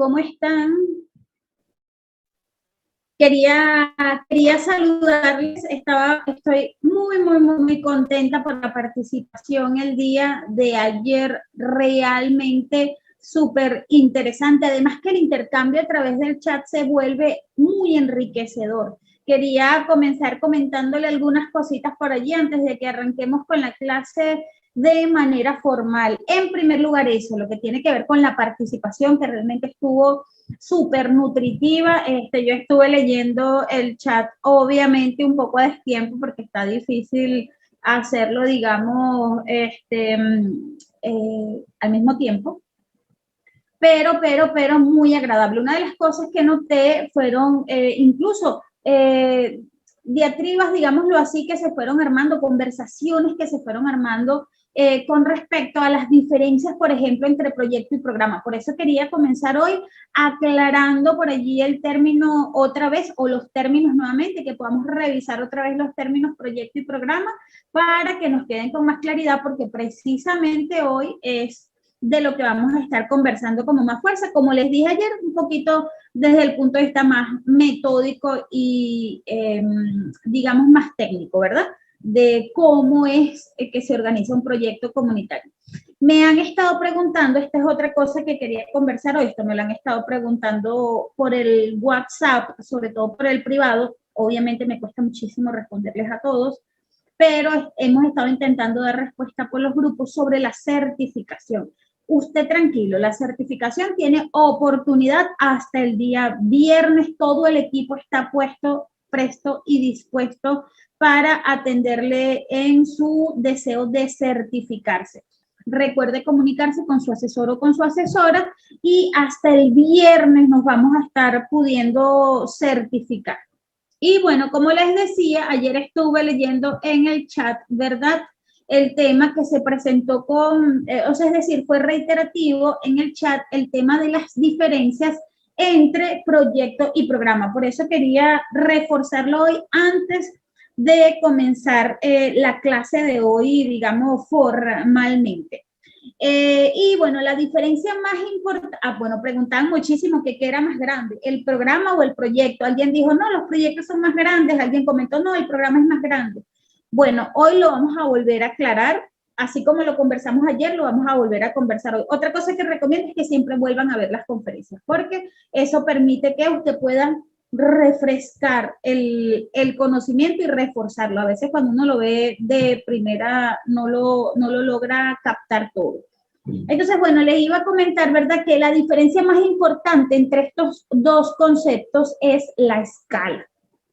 ¿Cómo están? Quería saludarles. Estoy muy contenta por la participación el día de ayer. Realmente súper interesante. Además que el intercambio a través del chat se vuelve muy enriquecedor. Quería comenzar comentándole algunas cositas por allí antes de que arranquemos con la clase de manera formal. En primer lugar, eso, lo que tiene que ver con la participación, que realmente estuvo súper nutritiva. Yo estuve leyendo el chat, obviamente un poco a destiempo porque está difícil hacerlo, digamos, al mismo tiempo. Pero muy agradable. Una de las cosas que noté fueron incluso diatribas, digámoslo así, que se fueron armando, conversaciones que se fueron armando con respecto a las diferencias, por ejemplo, entre proyecto y programa. Por eso quería comenzar hoy aclarando por allí el término otra vez, o los términos nuevamente, que podamos revisar otra vez los términos proyecto y programa para que nos queden con más claridad, porque precisamente hoy es de lo que vamos a estar conversando como más fuerza. Como les dije ayer, un poquito desde el punto de vista más metódico y, digamos, más técnico, ¿verdad? De cómo es que se organiza un proyecto comunitario. Me han estado preguntando, esta es otra cosa que quería conversar hoy, esto me lo han estado preguntando por el WhatsApp, sobre todo por el privado. Obviamente me cuesta muchísimo responderles a todos, pero hemos estado intentando dar respuesta por los grupos sobre la certificación. Usted tranquilo, la certificación tiene oportunidad hasta el día viernes. Todo el equipo está puesto, presto y dispuesto para atenderle en su deseo de certificarse. Recuerde comunicarse con su asesor o con su asesora y hasta el viernes nos vamos a estar pudiendo certificar. Y bueno, como les decía, ayer estuve leyendo en el chat, ¿verdad?, el tema que se presentó es decir, fue reiterativo en el chat el tema de las diferencias entre proyecto y programa. Por eso quería reforzarlo hoy antes de comenzar la clase de hoy, digamos, formalmente. Y bueno, la diferencia más importante, bueno, preguntaban muchísimo que qué era más grande, el programa o el proyecto. Alguien dijo, no, los proyectos son más grandes. Alguien comentó, no, el programa es más grande. Bueno, hoy lo vamos a volver a aclarar, así como lo conversamos ayer, lo vamos a volver a conversar hoy. Otra cosa que recomiendo es que siempre vuelvan a ver las conferencias, porque eso permite que usted pueda refrescar el conocimiento y reforzarlo. A veces cuando uno lo ve de primera no lo logra captar todo. Entonces, bueno, les iba a comentar, ¿verdad?, que la diferencia más importante entre estos dos conceptos es la escala,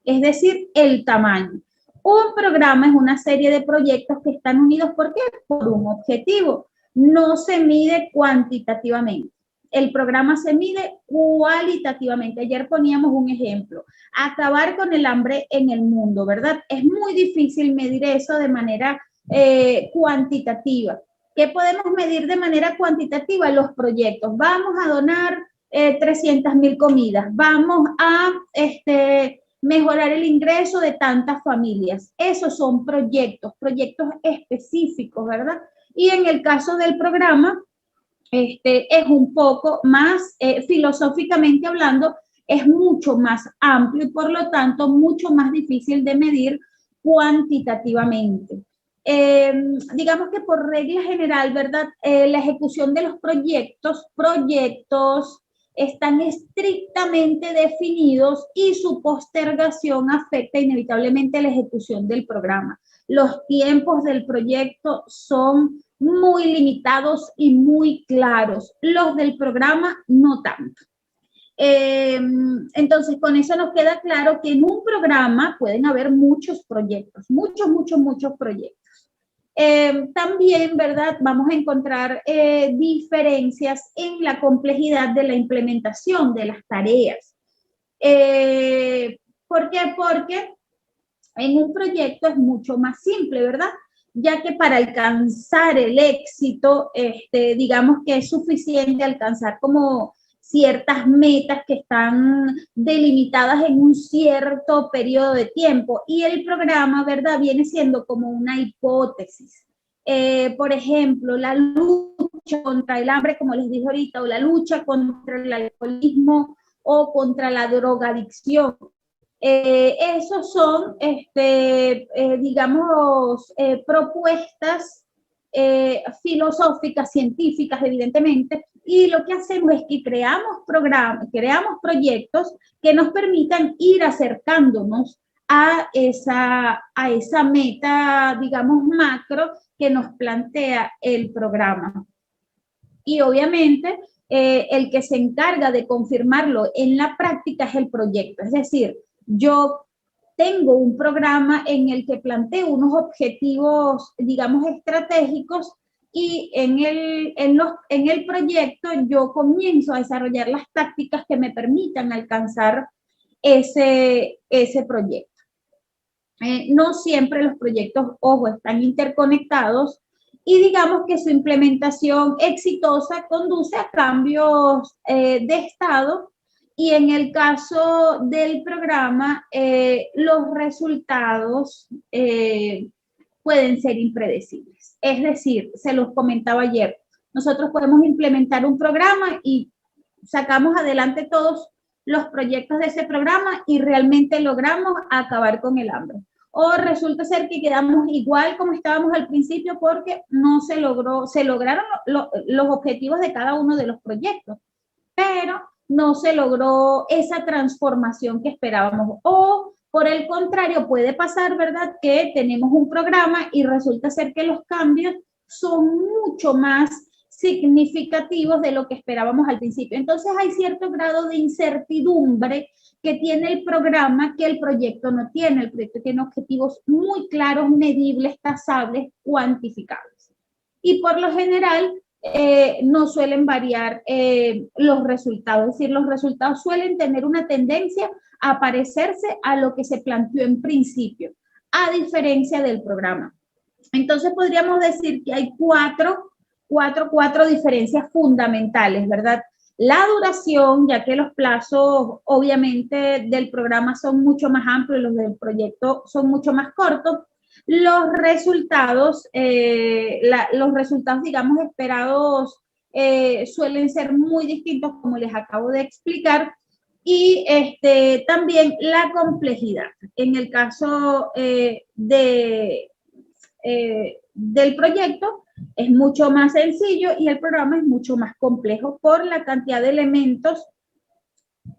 es decir, el tamaño. Un programa es una serie de proyectos que están unidos, ¿por qué? Por un objetivo. No se mide cuantitativamente. El programa se mide cualitativamente. Ayer poníamos un ejemplo, acabar con el hambre en el mundo, ¿verdad? Es muy difícil medir eso de manera cuantitativa. ¿Qué podemos medir de manera cuantitativa? Los proyectos. Vamos a donar 300,000 comidas. Vamos a mejorar el ingreso de tantas familias. Esos son proyectos específicos, ¿verdad? Y en el caso del programa, es un poco más, filosóficamente hablando, es mucho más amplio y por lo tanto mucho más difícil de medir cuantitativamente. Digamos que por regla general, ¿verdad? La ejecución de los proyectos están estrictamente definidos y su postergación afecta inevitablemente la ejecución del programa. Los tiempos del proyecto son muy limitados y muy claros. Los del programa no tanto. Entonces, con eso nos queda claro que en un programa pueden haber muchos proyectos, muchos proyectos. También, ¿verdad?, vamos a encontrar diferencias en la complejidad de la implementación de las tareas. ¿Por qué? Porque en un proyecto es mucho más simple, ¿verdad? Ya que para alcanzar el éxito, digamos que es suficiente alcanzar como ciertas metas que están delimitadas en un cierto periodo de tiempo, y el programa, ¿verdad?, viene siendo como una hipótesis. Por ejemplo, la lucha lucha contra el hambre, como les dije ahorita, o la lucha contra el alcoholismo o contra la drogadicción. Esos son, digamos, propuestas filosóficas, científicas, evidentemente, y lo que hacemos es que creamos programas, creamos proyectos que nos permitan ir acercándonos a esa meta, digamos, macro que nos plantea el programa. Y obviamente, el que se encarga de confirmarlo en la práctica es el proyecto. Es decir, yo tengo un programa en el que planteo unos objetivos, digamos, estratégicos y en el proyecto yo comienzo a desarrollar las tácticas que me permitan alcanzar ese proyecto. No siempre los proyectos, ojo, están interconectados y digamos que su implementación exitosa conduce a cambios de estado y en el caso del programa los resultados pueden ser impredecibles. Es decir, se los comentaba ayer, nosotros podemos implementar un programa y sacamos adelante todos los proyectos de ese programa y realmente logramos acabar con el hambre. O resulta ser que quedamos igual como estábamos al principio porque no se logró, se lograron los objetivos de cada uno de los proyectos, pero no se logró esa transformación que esperábamos. O por el contrario, puede pasar, ¿verdad?, que tenemos un programa y resulta ser que los cambios son mucho más significativos de lo que esperábamos al principio. Entonces hay cierto grado de incertidumbre que tiene el programa que el proyecto no tiene. El proyecto tiene objetivos muy claros, medibles, tasables, cuantificables. Y por lo general no suelen variar los resultados. Es decir, los resultados suelen tener una tendencia a parecerse a lo que se planteó en principio, a diferencia del programa. Entonces podríamos decir que hay cuatro diferencias fundamentales, ¿verdad? La duración, ya que los plazos obviamente del programa son mucho más amplios, los del proyecto son mucho más cortos. Los resultados, digamos, esperados suelen ser muy distintos, como les acabo de explicar. Y también la complejidad. En el caso del proyecto es mucho más sencillo y el programa es mucho más complejo por la cantidad de elementos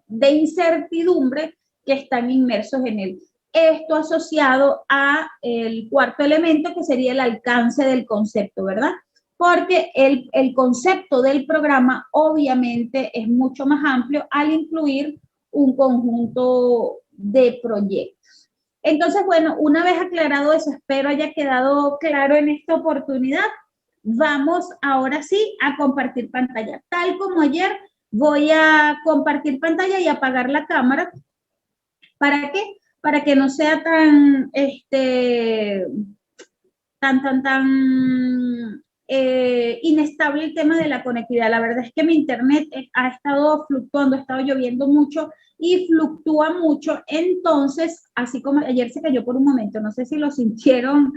de incertidumbre que están inmersos en él. Esto asociado a el cuarto elemento, que sería el alcance del concepto, ¿verdad? Porque el concepto del programa obviamente es mucho más amplio al incluir un conjunto de proyectos. Entonces, bueno, una vez aclarado eso, espero haya quedado claro en esta oportunidad. Vamos ahora sí a compartir pantalla. Tal como ayer, voy a compartir pantalla y apagar la cámara. ¿Para qué? Para que no sea tan inestable el tema de la conectividad. La verdad es que mi internet ha estado fluctuando, ha estado lloviendo mucho y fluctúa mucho. Entonces, así como ayer se cayó por un momento, no sé si lo sintieron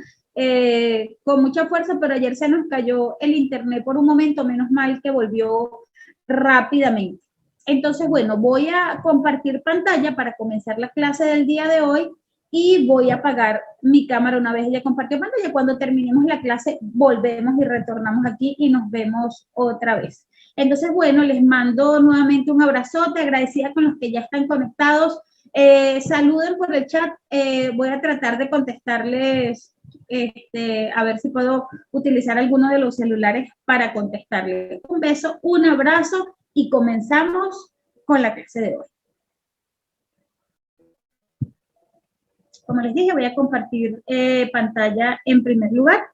con mucha fuerza, pero ayer se nos cayó el internet por un momento, menos mal que volvió rápidamente. Entonces, bueno, voy a compartir pantalla para comenzar la clase del día de hoy y voy a apagar mi cámara una vez ya compartió pantalla. Cuando terminemos la clase, volvemos y retornamos aquí y nos vemos otra vez. Entonces, bueno, les mando nuevamente un abrazote, agradecida con los que ya están conectados. Saluden por el chat, voy a tratar de contestarles, a ver si puedo utilizar alguno de los celulares para contestarles. Un beso, un abrazo y comenzamos con la clase de hoy. Como les dije, voy a compartir pantalla en primer lugar.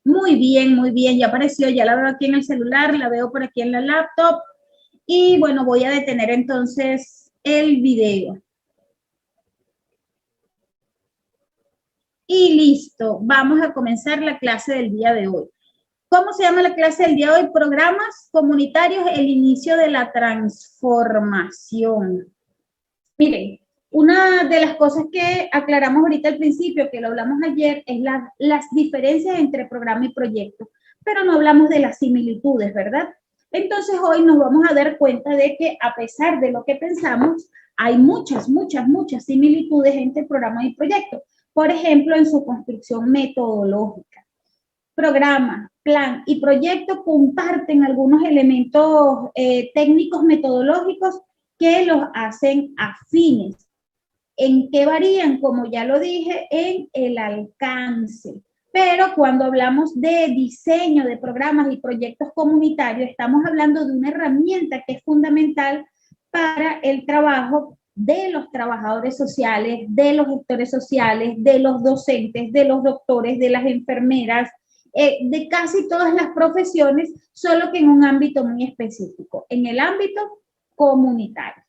Muy bien, ya apareció, ya la veo aquí en el celular, la veo por aquí en la laptop. Y bueno, voy a detener entonces el video. Y listo, vamos a comenzar la clase del día de hoy. ¿Cómo se llama la clase del día de hoy? Programas comunitarios, el inicio de la transformación. Miren, una de las cosas que aclaramos ahorita al principio, que lo hablamos ayer, es las diferencias entre programa y proyecto. pero no hablamos de las similitudes, ¿verdad? Entonces hoy nos vamos a dar cuenta de que a pesar de lo que pensamos, hay muchas similitudes entre programa y proyecto. Por ejemplo, en su construcción metodológica. Programa, plan y proyecto comparten algunos elementos técnicos metodológicos que los hacen afines. ¿En qué varían? Como ya lo dije, en el alcance. Pero cuando hablamos de diseño de programas y proyectos comunitarios, estamos hablando de una herramienta que es fundamental para el trabajo de los trabajadores sociales, de los gestores sociales, de los docentes, de los doctores, de las enfermeras, de casi todas las profesiones, solo que en un ámbito muy específico, en el ámbito comunitario.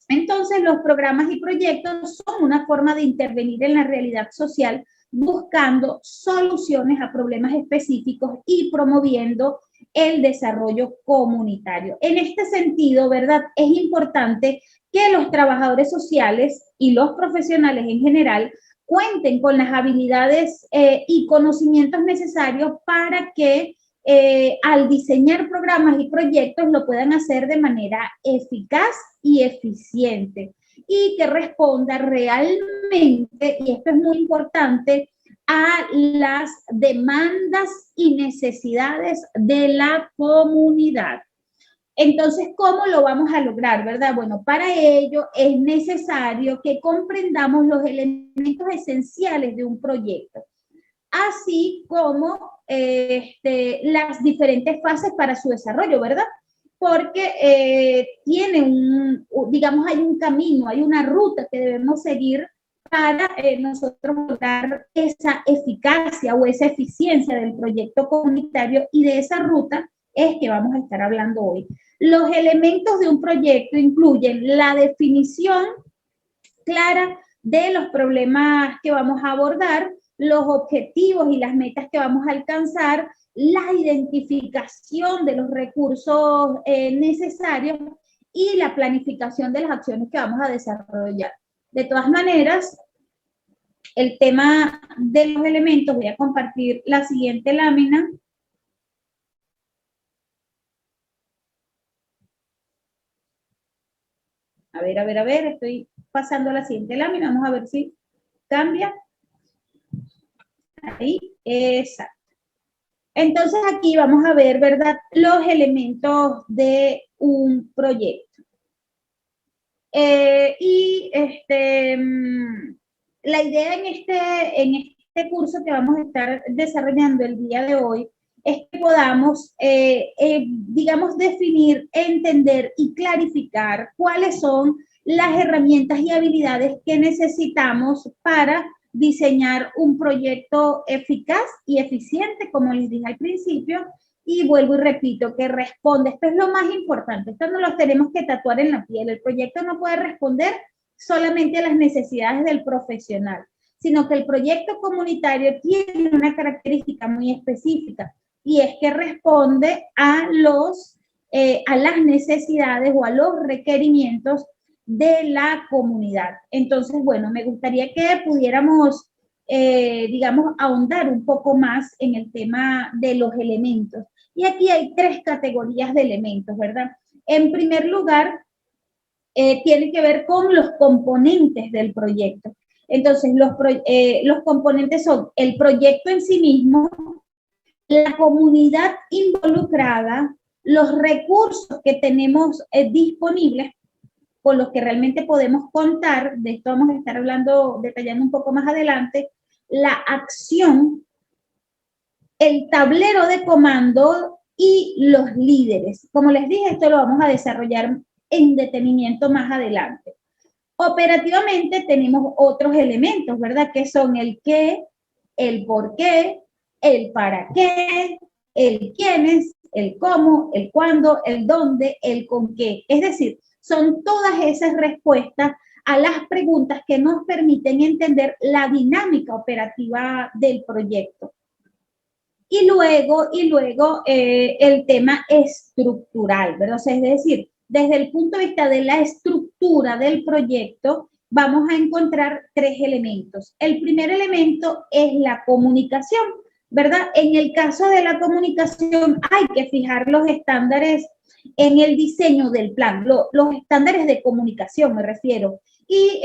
Entonces, los programas y proyectos son una forma de intervenir en la realidad social buscando soluciones a problemas específicos y promoviendo el desarrollo comunitario. En este sentido, ¿verdad? Es importante que los trabajadores sociales y los profesionales en general cuenten con las habilidades y conocimientos necesarios para que al diseñar programas y proyectos lo puedan hacer de manera eficaz y eficiente y que responda realmente, y esto es muy importante, a las demandas y necesidades de la comunidad. Entonces, ¿cómo lo vamos a lograr, verdad? Bueno, para ello es necesario que comprendamos los elementos esenciales de un proyecto, así como las diferentes fases para su desarrollo, ¿verdad? Porque tiene digamos, hay un camino, hay una ruta que debemos seguir para nosotros lograr esa eficacia o esa eficiencia del proyecto comunitario, y de esa ruta es que vamos a estar hablando hoy. Los elementos de un proyecto incluyen la definición clara de los problemas que vamos a abordar, los objetivos y las metas que vamos a alcanzar, la identificación de los recursos necesarios y la planificación de las acciones que vamos a desarrollar. De todas maneras, el tema de los elementos, voy a compartir la siguiente lámina. A ver, estoy pasando a la siguiente lámina, vamos a ver si cambia. Ahí, exacto. Entonces aquí vamos a ver, ¿verdad?, los elementos de un proyecto. La idea en este curso que vamos a estar desarrollando el día de hoy es que podamos, digamos, definir, entender y clarificar cuáles son las herramientas y habilidades que necesitamos para diseñar un proyecto eficaz y eficiente, como les dije al principio, y vuelvo y repito, que responde, esto es lo más importante, esto no lo tenemos que tatuar en la piel, el proyecto no puede responder solamente a las necesidades del profesional, sino que el proyecto comunitario tiene una característica muy específica, y es que responde a las necesidades o a los requerimientos de la comunidad. Entonces, bueno, me gustaría que pudiéramos, digamos, ahondar un poco más en el tema de los elementos. Y aquí hay 3 categorías de elementos, ¿verdad? En primer lugar, tiene que ver con los componentes del proyecto. Entonces, los componentes son el proyecto en sí mismo, la comunidad involucrada, los recursos que tenemos disponibles, con los que realmente podemos contar, de esto vamos a estar hablando, detallando un poco más adelante, la acción, el tablero de comando y los líderes. Como les dije, esto lo vamos a desarrollar en detenimiento más adelante. Operativamente tenemos otros elementos, ¿verdad? Que son el qué, el por qué, el para qué, el quiénes, el cómo, el cuándo, el dónde, el con qué. Es decir, son todas esas respuestas a las preguntas que nos permiten entender la dinámica operativa del proyecto. Y luego el tema estructural, ¿verdad? O sea, es decir, desde el punto de vista de la estructura del proyecto, vamos a encontrar 3 elementos. El primer elemento es la comunicación. ¿verdad? En el caso de la comunicación hay que fijar los estándares en el diseño del plan, los estándares de comunicación me refiero. Y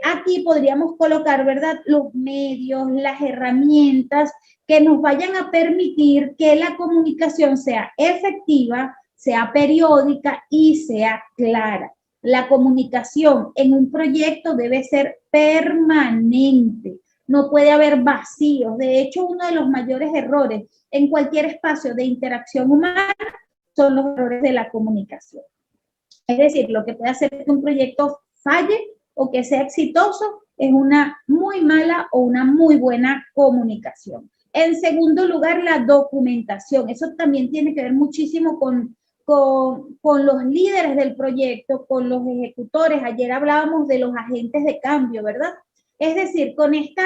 aquí podríamos colocar, ¿verdad?, los medios, las herramientas que nos vayan a permitir que la comunicación sea efectiva, sea periódica y sea clara. La comunicación en un proyecto debe ser permanente. No puede haber vacíos. De hecho, uno de los mayores errores en cualquier espacio de interacción humana son los errores de la comunicación. Es decir, lo que puede hacer que un proyecto falle o que sea exitoso es una muy mala o una muy buena comunicación. En segundo lugar, la documentación. Eso también tiene que ver muchísimo con los líderes del proyecto, con los ejecutores. Ayer hablábamos de los agentes de cambio, ¿verdad? Es decir, con este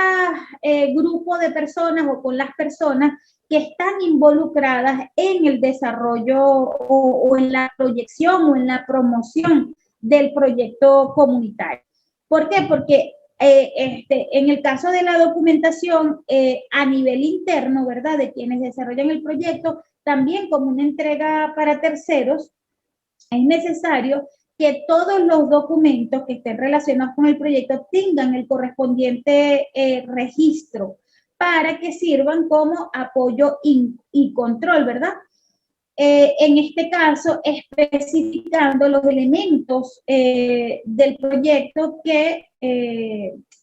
grupo de personas o con las personas que están involucradas en el desarrollo o en la proyección o en la promoción del proyecto comunitario. ¿Por qué? Porque en el caso de la documentación a nivel interno, ¿verdad? De quienes desarrollan el proyecto, también como una entrega para terceros, es necesario que todos los documentos que estén relacionados con el proyecto tengan el correspondiente registro para que sirvan como apoyo y control, ¿verdad? En este caso, especificando los elementos del proyecto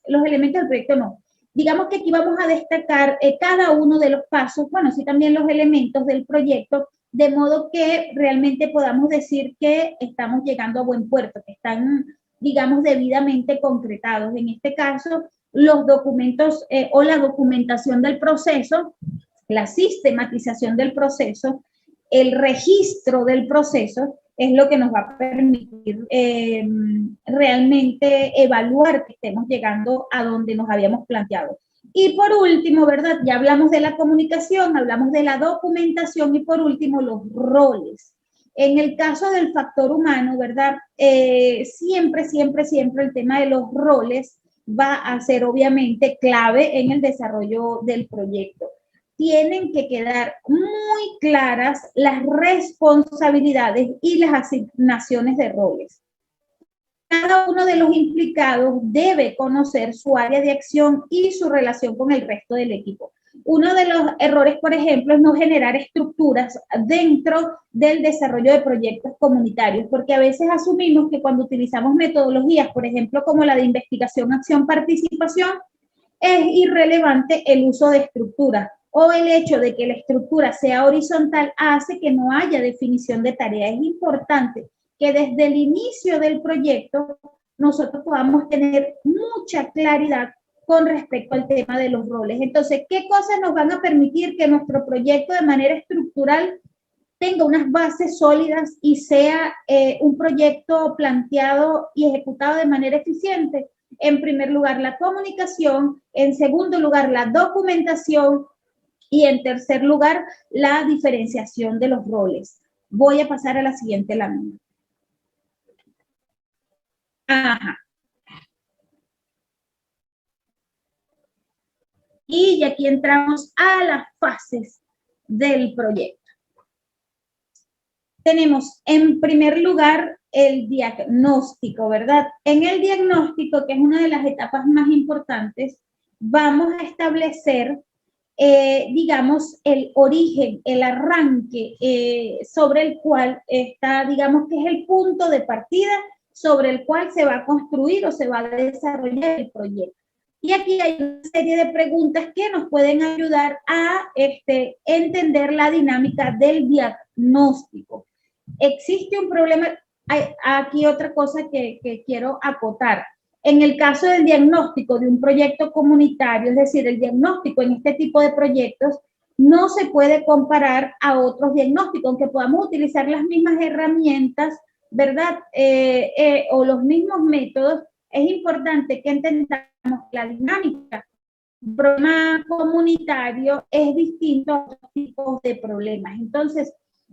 los elementos del proyecto no. Digamos que aquí vamos a destacar cada uno de los pasos, bueno, sí también los elementos del proyecto, de modo que realmente podamos decir que estamos llegando a buen puerto, que están, digamos, debidamente concretados. En este caso, los documentos o la documentación del proceso, la sistematización del proceso, el registro del proceso es lo que nos va a permitir realmente evaluar que estemos llegando a donde nos habíamos planteado. Y por último, ¿verdad? Ya hablamos de la comunicación, hablamos de la documentación y por último los roles. En el caso del factor humano, ¿verdad? Siempre el tema de los roles va a ser obviamente clave en el desarrollo del proyecto. Tienen que quedar muy claras las responsabilidades y las asignaciones de roles. Cada uno de los implicados debe conocer su área de acción y su relación con el resto del equipo. Uno de los errores, por ejemplo, es no generar estructuras dentro del desarrollo de proyectos comunitarios, porque a veces asumimos que cuando utilizamos metodologías, por ejemplo, como la de investigación, acción, participación, es irrelevante el uso de estructuras o el hecho de que la estructura sea horizontal hace que no haya definición de tareas. Es importante que desde el inicio del proyecto nosotros podamos tener mucha claridad con respecto al tema de los roles. Entonces, ¿qué cosas nos van a permitir que nuestro proyecto de manera estructural tenga unas bases sólidas y sea un proyecto planteado y ejecutado de manera eficiente? En primer lugar, la comunicación, en segundo lugar, la documentación y en tercer lugar, la diferenciación de los roles. Voy a pasar a la siguiente lámina. Ajá. Y aquí entramos a las fases del proyecto. Tenemos en primer lugar el diagnóstico, ¿verdad? En el diagnóstico, que es una de las etapas más importantes, vamos a establecer, digamos, el origen, el arranque sobre el cual está, digamos, que es el punto de partida sobre el cual se va a construir o se va a desarrollar el proyecto. Y aquí hay una serie de preguntas que nos pueden ayudar a entender la dinámica del diagnóstico. Existe un problema, hay aquí otra cosa que quiero acotar. En el caso del diagnóstico de un proyecto comunitario, es decir, el diagnóstico en este tipo de proyectos, no se puede comparar a otros diagnósticos, aunque podamos utilizar las mismas herramientas, ¿verdad? O los mismos métodos, es importante que entendamos la dinámica. Un problema comunitario es distinto a otros tipos de problemas. Entonces,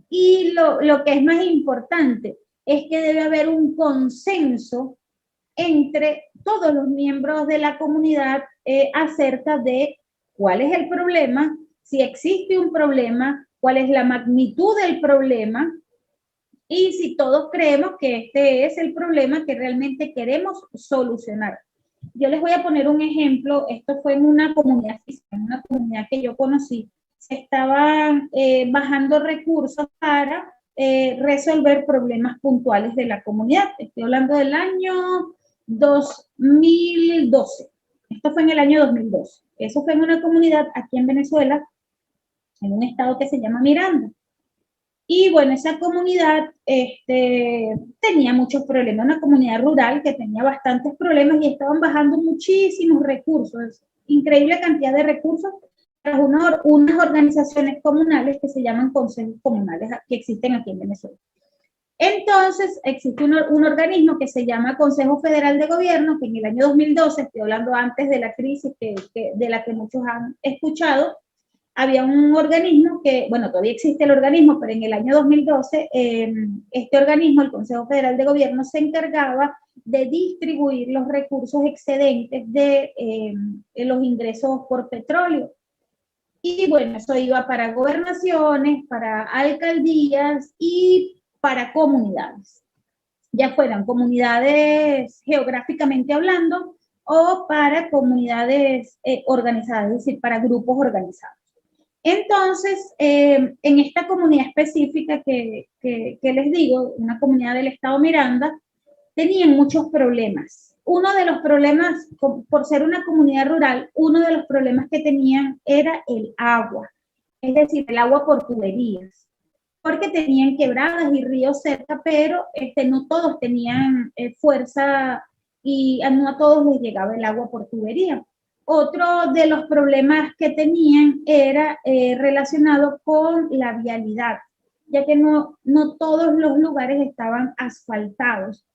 y lo que es más importante es que debe haber un consenso entre todos los miembros de la comunidad acerca de cuál es el problema si existe un problema, cuál es la magnitud del problema y si todos creemos que este es el problema que realmente queremos solucionar. Yo les voy a poner un ejemplo. Esto fue en una comunidad física, en una comunidad que yo conocí. Se estaban bajando recursos para resolver problemas puntuales de la comunidad. Estoy hablando del año 2012. Esto fue en el año 2012. Eso fue en una comunidad aquí en Venezuela, en un estado que se llama Miranda. Y bueno, esa comunidad tenía muchos problemas, una comunidad rural que tenía bastantes problemas y estaban bajando muchísimos recursos, increíble cantidad de recursos para unas organizaciones comunales que se llaman consejos comunales que existen aquí en Venezuela. Entonces, existe un organismo que se llama Consejo Federal de Gobierno, que en el año 2012, estoy hablando antes de la crisis de la que muchos han escuchado, había un organismo que, bueno, todavía existe el organismo, pero en el año 2012, este organismo, el Consejo Federal de Gobierno, se encargaba de distribuir los recursos excedentes de los ingresos por petróleo. Y bueno, eso iba para gobernaciones, para alcaldías y para comunidades, ya fueran comunidades geográficamente hablando o para comunidades organizadas, es decir, para grupos organizados. Entonces, en esta comunidad específica que les digo, una comunidad del estado Miranda, tenían muchos problemas. Uno de los problemas, por ser una comunidad rural, uno de los problemas que tenían era el agua, es decir, el agua por tuberías, porque tenían quebradas y ríos cerca, pero no todos tenían fuerza y no a todos les llegaba el agua por tubería. Otro de los problemas que tenían era relacionado con la vialidad, ya que no todos los lugares estaban asfaltados.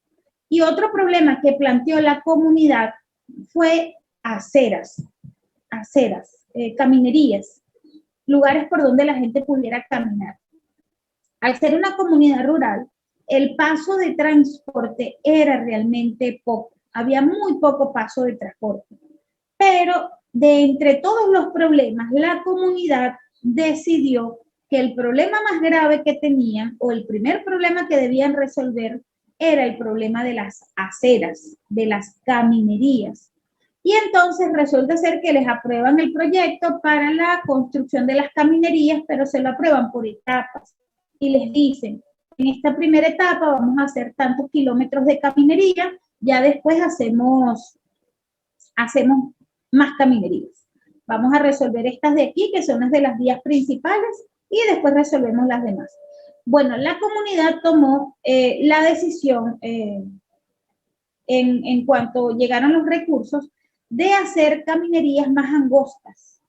Y otro problema que planteó la comunidad fue aceras, caminerías, lugares por donde la gente pudiera caminar. Al ser una comunidad rural, el paso de transporte era realmente poco, había muy poco paso de transporte. Pero de entre todos los problemas, la comunidad decidió que el problema más grave que tenían, o el primer problema que debían resolver, era el problema de las aceras, de las caminerías. Y entonces resulta ser que les aprueban el proyecto para la construcción de las caminerías, pero se lo aprueban por etapas. Y les dicen, en esta primera etapa vamos a hacer tantos kilómetros de caminería, ya después hacemos más caminerías. Vamos a resolver estas de aquí, que son las de las vías principales, y después resolvemos las demás. Bueno, la comunidad tomó la decisión, en cuanto llegaron los recursos, de hacer caminerías más angostas,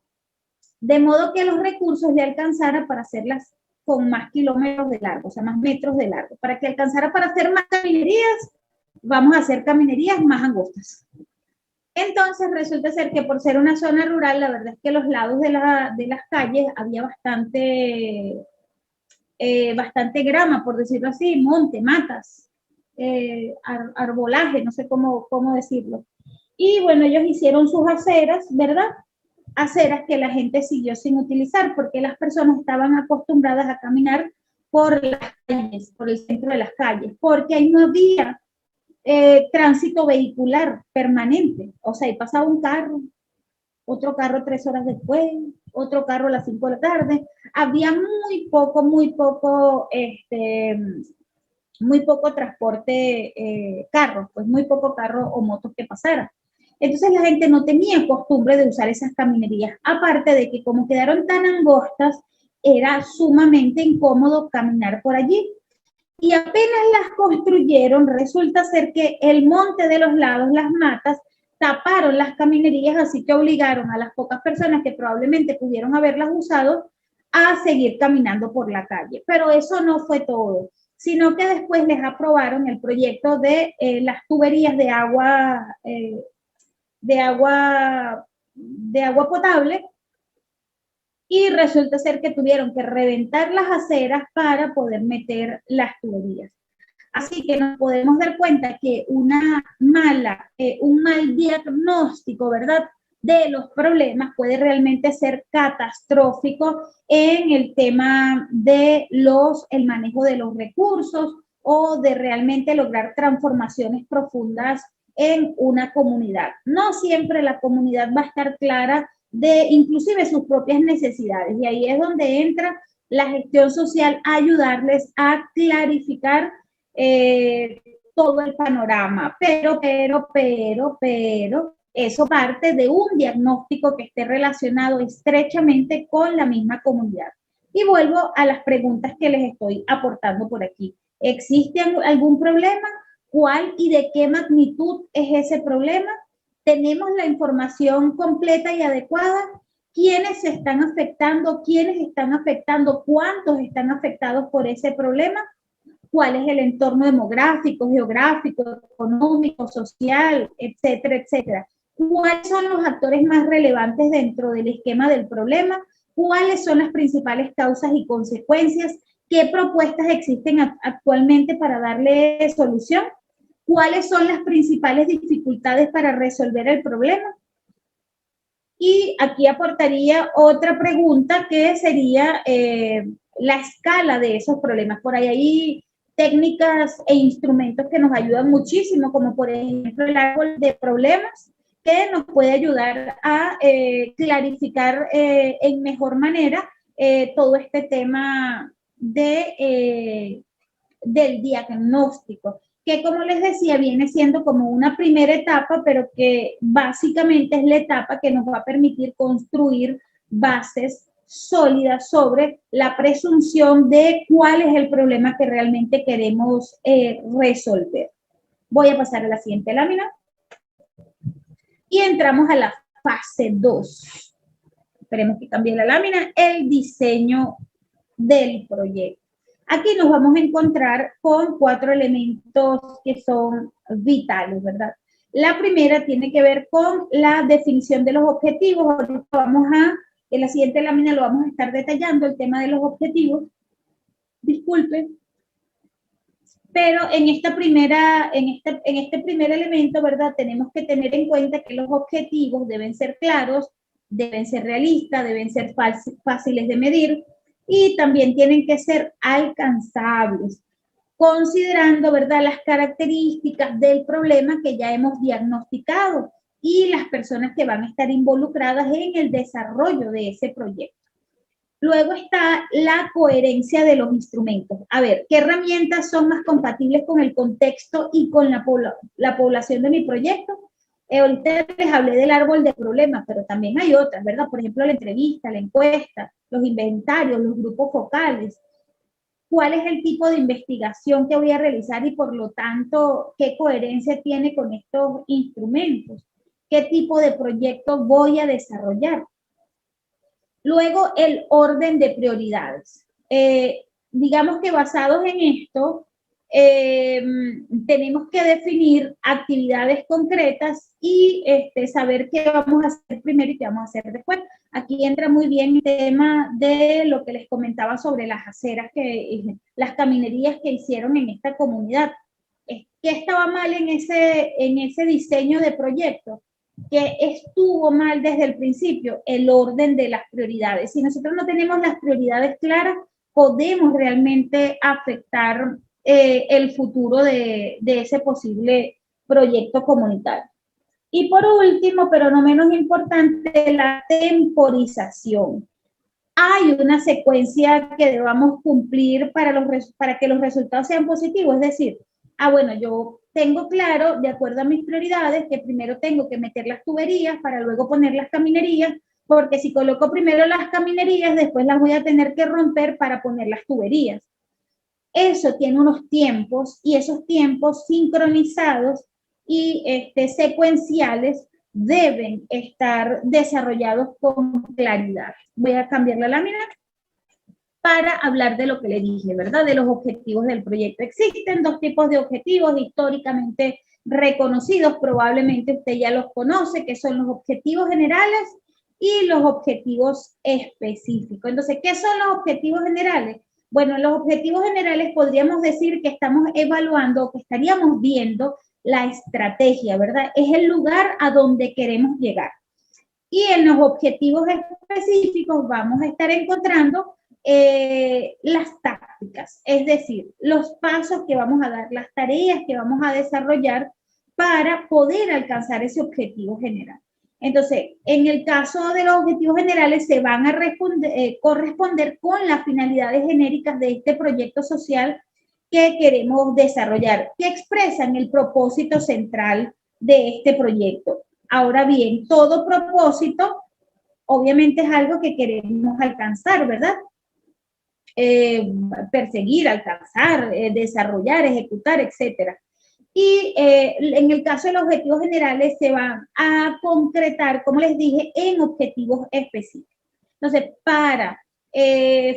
de modo que los recursos le alcanzara para hacerlas con más kilómetros de largo, o sea, más metros de largo. Para que alcanzara para hacer más caminerías, vamos a hacer caminerías más angostas. Entonces resulta ser que por ser una zona rural, la verdad es que los lados de las calles había bastante grama, por decirlo así, monte, matas, arbolaje, no sé cómo decirlo. Y bueno, ellos hicieron sus aceras, ¿verdad? Aceras que la gente siguió sin utilizar porque las personas estaban acostumbradas a caminar por las calles, por el centro de las calles, porque ahí no había tránsito vehicular permanente. O sea, ahí pasaba un carro, otro carro 3 horas después, otro carro a las 5 de la tarde. Había muy poco transporte, carros, pues muy poco carro o motos que pasaran. Entonces la gente no tenía costumbre de usar esas caminerías. Aparte de que como quedaron tan angostas, era sumamente incómodo caminar por allí. Y apenas las construyeron, resulta ser que el monte de los lados, las matas, taparon las caminerías, así que obligaron a las pocas personas que probablemente pudieron haberlas usado a seguir caminando por la calle. Pero eso no fue todo, sino que después les aprobaron el proyecto de las tuberías de agua potable, y resulta ser que tuvieron que reventar las aceras para poder meter las tuberías. Así que nos podemos dar cuenta que un mal diagnóstico, ¿verdad?, de los problemas puede realmente ser catastrófico en el tema de el manejo de los recursos o de realmente lograr transformaciones profundas en una comunidad. No siempre la comunidad va a estar clara de inclusive sus propias necesidades, y ahí es donde entra la gestión social a ayudarles a clarificar todo el panorama, pero, eso parte de un diagnóstico que esté relacionado estrechamente con la misma comunidad. Y vuelvo a las preguntas que les estoy aportando por aquí. ¿Existe algún problema? ¿Cuál y de qué magnitud es ese problema? ¿Tenemos la información completa y adecuada? ¿Quiénes se están afectando? ¿Quiénes están afectando? ¿Cuántos están afectados por ese problema? ¿Cuál es el entorno demográfico, geográfico, económico, social, etcétera, etcétera? ¿Cuáles son los actores más relevantes dentro del esquema del problema? ¿Cuáles son las principales causas y consecuencias? ¿Qué propuestas existen actualmente para darle solución? ¿Cuáles son las principales dificultades para resolver el problema? Y aquí aportaría otra pregunta que sería la escala de esos problemas. Por ahí hay técnicas e instrumentos que nos ayudan muchísimo, como por ejemplo el árbol de problemas, que nos puede ayudar a clarificar en mejor manera todo este tema del diagnóstico, que como les decía viene siendo como una primera etapa, pero que básicamente es la etapa que nos va a permitir construir bases sólidas sobre la presunción de cuál es el problema que realmente queremos resolver. Voy a pasar a la siguiente lámina y entramos a la fase 2. Esperemos que cambie la lámina, el diseño del proyecto. Aquí nos vamos a encontrar con 4 elementos que son vitales, ¿verdad? La primera tiene que ver con la definición de los objetivos. Ahorita en la siguiente lámina lo vamos a estar detallando, el tema de los objetivos. Disculpen. Pero en este primer elemento, ¿verdad? Tenemos que tener en cuenta que los objetivos deben ser claros, deben ser realistas, deben ser fáciles de medir, y también tienen que ser alcanzables, considerando, ¿verdad?, las características del problema que ya hemos diagnosticado y las personas que van a estar involucradas en el desarrollo de ese proyecto. Luego está la coherencia de los instrumentos. A ver, ¿qué herramientas son más compatibles con el contexto y con la población de mi proyecto? Ahorita les hablé del árbol de problemas, pero también hay otras, ¿verdad? Por ejemplo, la entrevista, la encuesta, los inventarios, los grupos focales. ¿Cuál es el tipo de investigación que voy a realizar y por lo tanto qué coherencia tiene con estos instrumentos? ¿Qué tipo de proyecto voy a desarrollar? Luego, el orden de prioridades. Digamos que basados en esto, tenemos que definir actividades concretas y saber qué vamos a hacer primero y qué vamos a hacer después. Aquí entra muy bien el tema de lo que les comentaba sobre las aceras, las caminerías que hicieron en esta comunidad. ¿Qué estaba mal en ese diseño de proyecto? Que estuvo mal desde el principio, el orden de las prioridades. Si nosotros no tenemos las prioridades claras, podemos realmente afectar el futuro de ese posible proyecto comunitario. Y por último, pero no menos importante, la temporización. Hay una secuencia que debamos cumplir para que los resultados sean positivos, es decir, bueno, yo tengo claro, de acuerdo a mis prioridades, que primero tengo que meter las tuberías para luego poner las caminerías, porque si coloco primero las caminerías, después las voy a tener que romper para poner las tuberías. Eso tiene unos tiempos, y esos tiempos sincronizados y secuenciales deben estar desarrollados con claridad. Voy a cambiar la lámina para hablar de lo que le dije, ¿verdad? De los objetivos del proyecto. Existen 2 tipos de objetivos históricamente reconocidos, probablemente usted ya los conoce, que son los objetivos generales y los objetivos específicos. Entonces, ¿qué son los objetivos generales? Bueno, los objetivos generales podríamos decir que estamos evaluando o que estaríamos viendo la estrategia, ¿verdad? Es el lugar a donde queremos llegar. Y en los objetivos específicos vamos a estar encontrando las tácticas, es decir, los pasos que vamos a dar, las tareas que vamos a desarrollar para poder alcanzar ese objetivo general. Entonces, en el caso de los objetivos generales, se van a corresponder con las finalidades genéricas de este proyecto social que queremos desarrollar, que expresan el propósito central de este proyecto. Ahora bien, todo propósito obviamente es algo que queremos alcanzar, ¿verdad? Perseguir, alcanzar, desarrollar, ejecutar, etcétera. Y en el caso de los objetivos generales se van a concretar, como les dije, en objetivos específicos. Entonces, para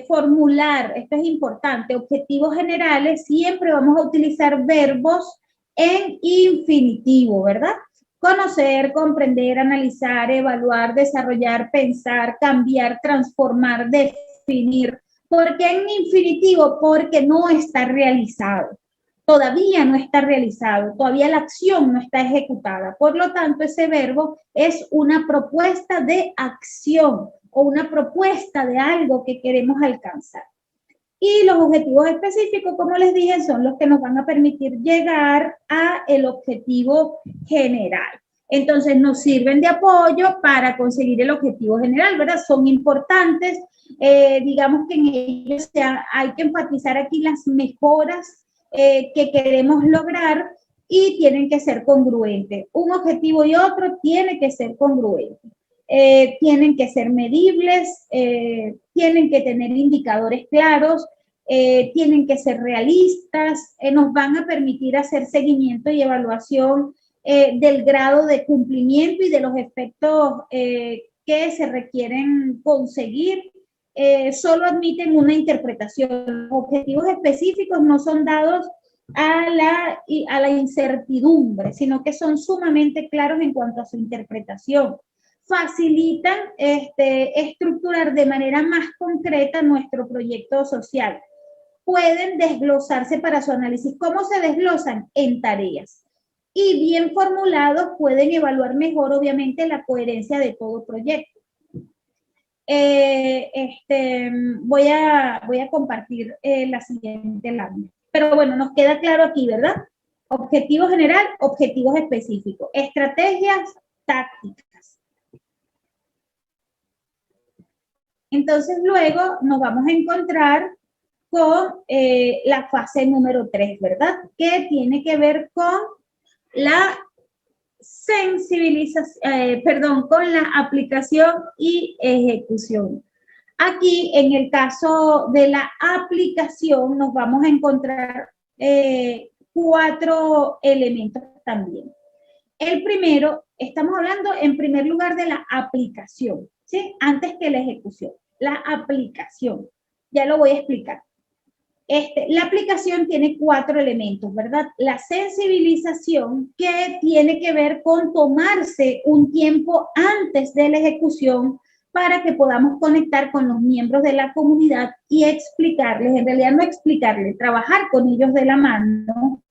formular, esto es importante, objetivos generales, siempre vamos a utilizar verbos en infinitivo, ¿verdad? Conocer, comprender, analizar, evaluar, desarrollar, pensar, cambiar, transformar, definir. ¿Por qué en infinitivo? Porque no está realizado. Todavía no está realizado, todavía la acción no está ejecutada. Por lo tanto, ese verbo es una propuesta de acción o una propuesta de algo que queremos alcanzar. Y los objetivos específicos, como les dije, son los que nos van a permitir llegar a el objetivo general. Entonces, nos sirven de apoyo para conseguir el objetivo general, ¿verdad? Son importantes. Digamos que en ellos hay que enfatizar aquí las mejoras que queremos lograr y tienen que ser congruentes. Un objetivo y otro tiene que ser congruente. Tienen que ser medibles, tienen que tener indicadores claros, tienen que ser realistas, nos van a permitir hacer seguimiento y evaluación del grado de cumplimiento y de los efectos que se requieren conseguir. Solo admiten una interpretación. Los objetivos específicos no son dados a la incertidumbre, sino que son sumamente claros en cuanto a su interpretación. Facilitan estructurar de manera más concreta nuestro proyecto social. Pueden desglosarse para su análisis. ¿Cómo se desglosan? En tareas. Y bien formulados pueden evaluar mejor, obviamente, la coherencia de todo proyecto. Voy a compartir la siguiente lámina. Pero bueno, nos queda claro aquí, ¿verdad? Objetivo general, objetivos específicos, estrategias, tácticas. Entonces luego nos vamos a encontrar con la fase número 3, ¿verdad? Que tiene que ver con la con la aplicación y ejecución. Aquí, en el caso de la aplicación, nos vamos a encontrar 4 elementos también. El primero, estamos hablando en primer lugar de la aplicación, ¿sí? Antes que la ejecución. La aplicación. Ya lo voy a explicar. La aplicación tiene 4 elementos, ¿verdad? La sensibilización, que tiene que ver con tomarse un tiempo antes de la ejecución para que podamos conectar con los miembros de la comunidad y explicarles, en realidad no explicarles, trabajar con ellos de la mano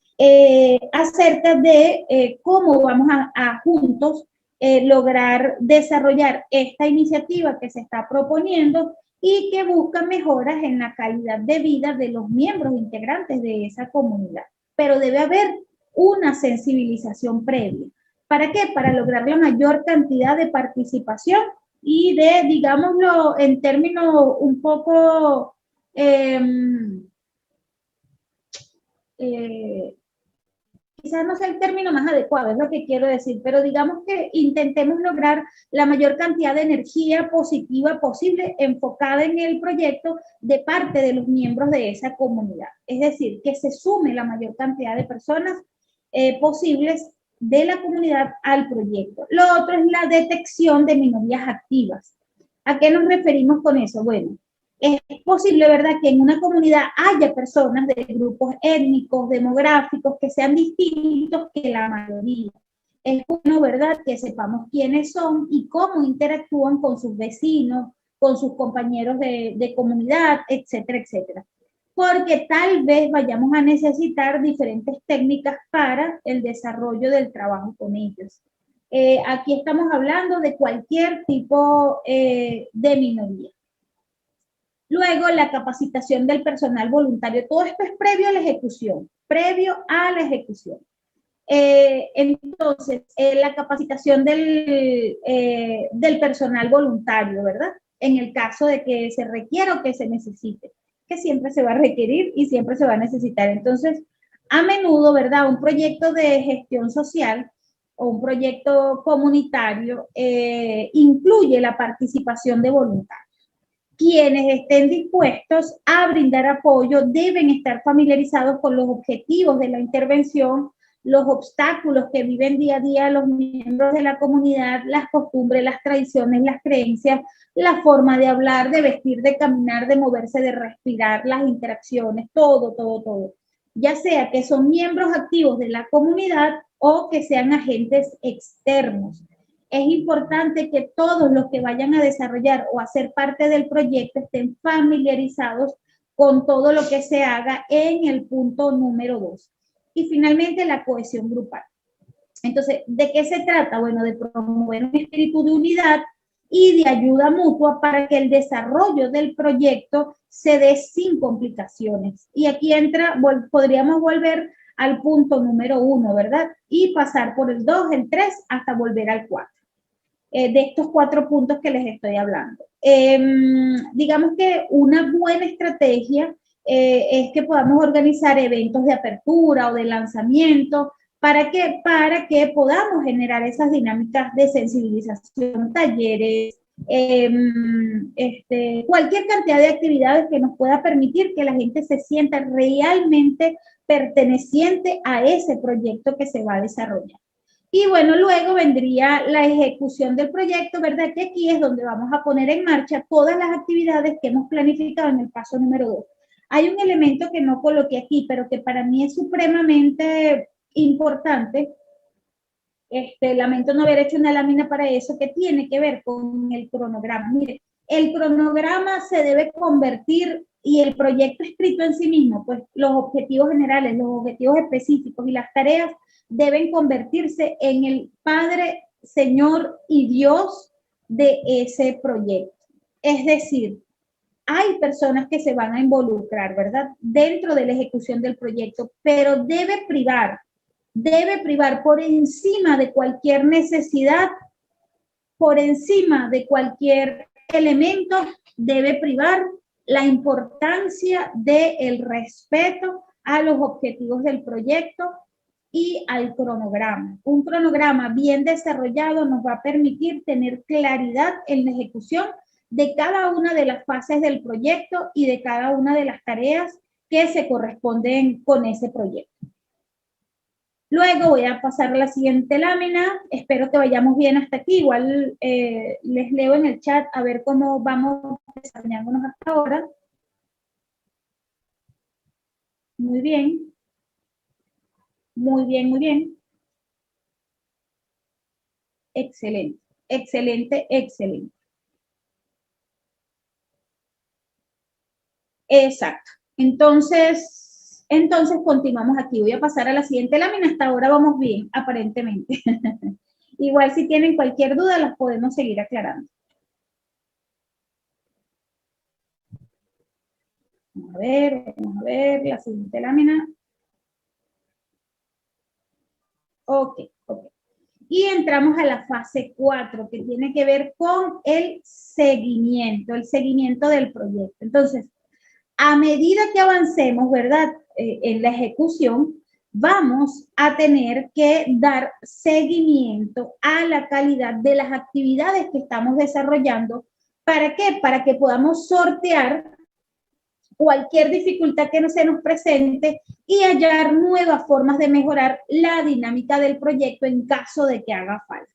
acerca de cómo vamos a juntos lograr desarrollar esta iniciativa que se está proponiendo y que busca mejoras en la calidad de vida de los miembros integrantes de esa comunidad. Pero debe haber una sensibilización previa. ¿Para qué? Para lograr la mayor cantidad de participación y de, digámoslo, en términos un poco quizás no sea el término más adecuado, es lo que quiero decir, pero digamos que intentemos lograr la mayor cantidad de energía positiva posible enfocada en el proyecto de parte de los miembros de esa comunidad. Es decir, que se sume la mayor cantidad de personas posibles de la comunidad al proyecto. Lo otro es la detección de minorías activas. ¿A qué nos referimos con eso? Bueno, es posible, ¿verdad?, que en una comunidad haya personas de grupos étnicos, demográficos, que sean distintos que la mayoría. Es bueno, ¿verdad?, que sepamos quiénes son y cómo interactúan con sus vecinos, con sus compañeros de comunidad, etcétera, etcétera. Porque tal vez vayamos a necesitar diferentes técnicas para el desarrollo del trabajo con ellos. Aquí estamos hablando de cualquier tipo de minoría. Luego, la capacitación del personal voluntario. Todo esto es previo a la ejecución, previo a la ejecución. Entonces, la capacitación del personal voluntario, ¿verdad? En el caso de que se requiera o que se necesite, que siempre se va a requerir y siempre se va a necesitar. Entonces, a menudo, ¿verdad? Un proyecto de gestión social o un proyecto comunitario incluye la participación de voluntarios. Quienes estén dispuestos a brindar apoyo deben estar familiarizados con los objetivos de la intervención, los obstáculos que viven día a día los miembros de la comunidad, las costumbres, las tradiciones, las creencias, la forma de hablar, de vestir, de caminar, de moverse, de respirar, las interacciones, todo, todo, todo. Ya sea que son miembros activos de la comunidad o que sean agentes externos. Es importante que todos los que vayan a desarrollar o a ser parte del proyecto estén familiarizados con todo lo que se haga en el punto número 2. Y finalmente, la cohesión grupal. Entonces, ¿de qué se trata? Bueno, de promover un espíritu de unidad y de ayuda mutua para que el desarrollo del proyecto se dé sin complicaciones. Y aquí entra, podríamos volver al punto número 1, ¿verdad? Y pasar por el 2, el 3, hasta volver al 4. De estos 4 puntos que les estoy hablando. Digamos que una buena estrategia es que podamos organizar eventos de apertura o de lanzamiento. ¿Para qué? Para que podamos generar esas dinámicas de sensibilización, talleres, cualquier cantidad de actividades que nos pueda permitir que la gente se sienta realmente perteneciente a ese proyecto que se va a desarrollar. Y bueno, luego vendría la ejecución del proyecto, ¿verdad? Que aquí es donde vamos a poner en marcha todas las actividades que hemos planificado en el paso número 2. Hay un elemento que no coloqué aquí, pero que para mí es supremamente importante. Lamento no haber hecho una lámina para eso, que tiene que ver con el cronograma. Mire, el cronograma se debe convertir, y el proyecto escrito en sí mismo, pues los objetivos generales, los objetivos específicos y las tareas deben convertirse en el Padre, Señor y Dios de ese proyecto. Es decir, hay personas que se van a involucrar, ¿verdad? Dentro de la ejecución del proyecto, pero debe privar por encima de cualquier necesidad, por encima de cualquier elemento, debe privar la importancia del respeto a los objetivos del proyecto y al cronograma. Un cronograma bien desarrollado nos va a permitir tener claridad en la ejecución de cada una de las fases del proyecto y de cada una de las tareas que se corresponden con ese proyecto. Luego voy a pasar a la siguiente lámina. Espero que vayamos bien hasta aquí. Igual les leo en el chat a ver cómo vamos desarrollándonos hasta ahora. Muy bien. Muy bien, muy bien. Excelente, excelente, excelente. Exacto. Entonces continuamos aquí. Voy a pasar a la siguiente lámina. Hasta ahora vamos bien, aparentemente. Igual si tienen cualquier duda, las podemos seguir aclarando. Vamos a ver la siguiente lámina. Ok. Y entramos a la fase 4, que tiene que ver con el seguimiento del proyecto. Entonces, a medida que avancemos, ¿verdad? En la ejecución, vamos a tener que dar seguimiento a la calidad de las actividades que estamos desarrollando. ¿Para qué? Para que podamos sortear cualquier dificultad que se nos presente y hallar nuevas formas de mejorar la dinámica del proyecto en caso de que haga falta.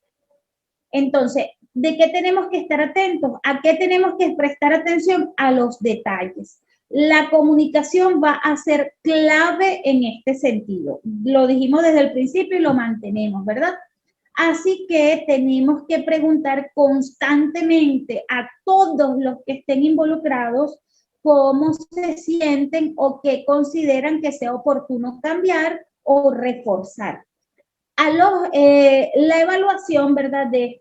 Entonces, ¿de qué tenemos que estar atentos? ¿A qué tenemos que prestar atención? A los detalles. La comunicación va a ser clave en este sentido. Lo dijimos desde el principio y lo mantenemos, ¿verdad? Así que tenemos que preguntar constantemente a todos los que estén involucrados cómo se sienten o qué consideran que sea oportuno cambiar o reforzar. la evaluación, ¿verdad? De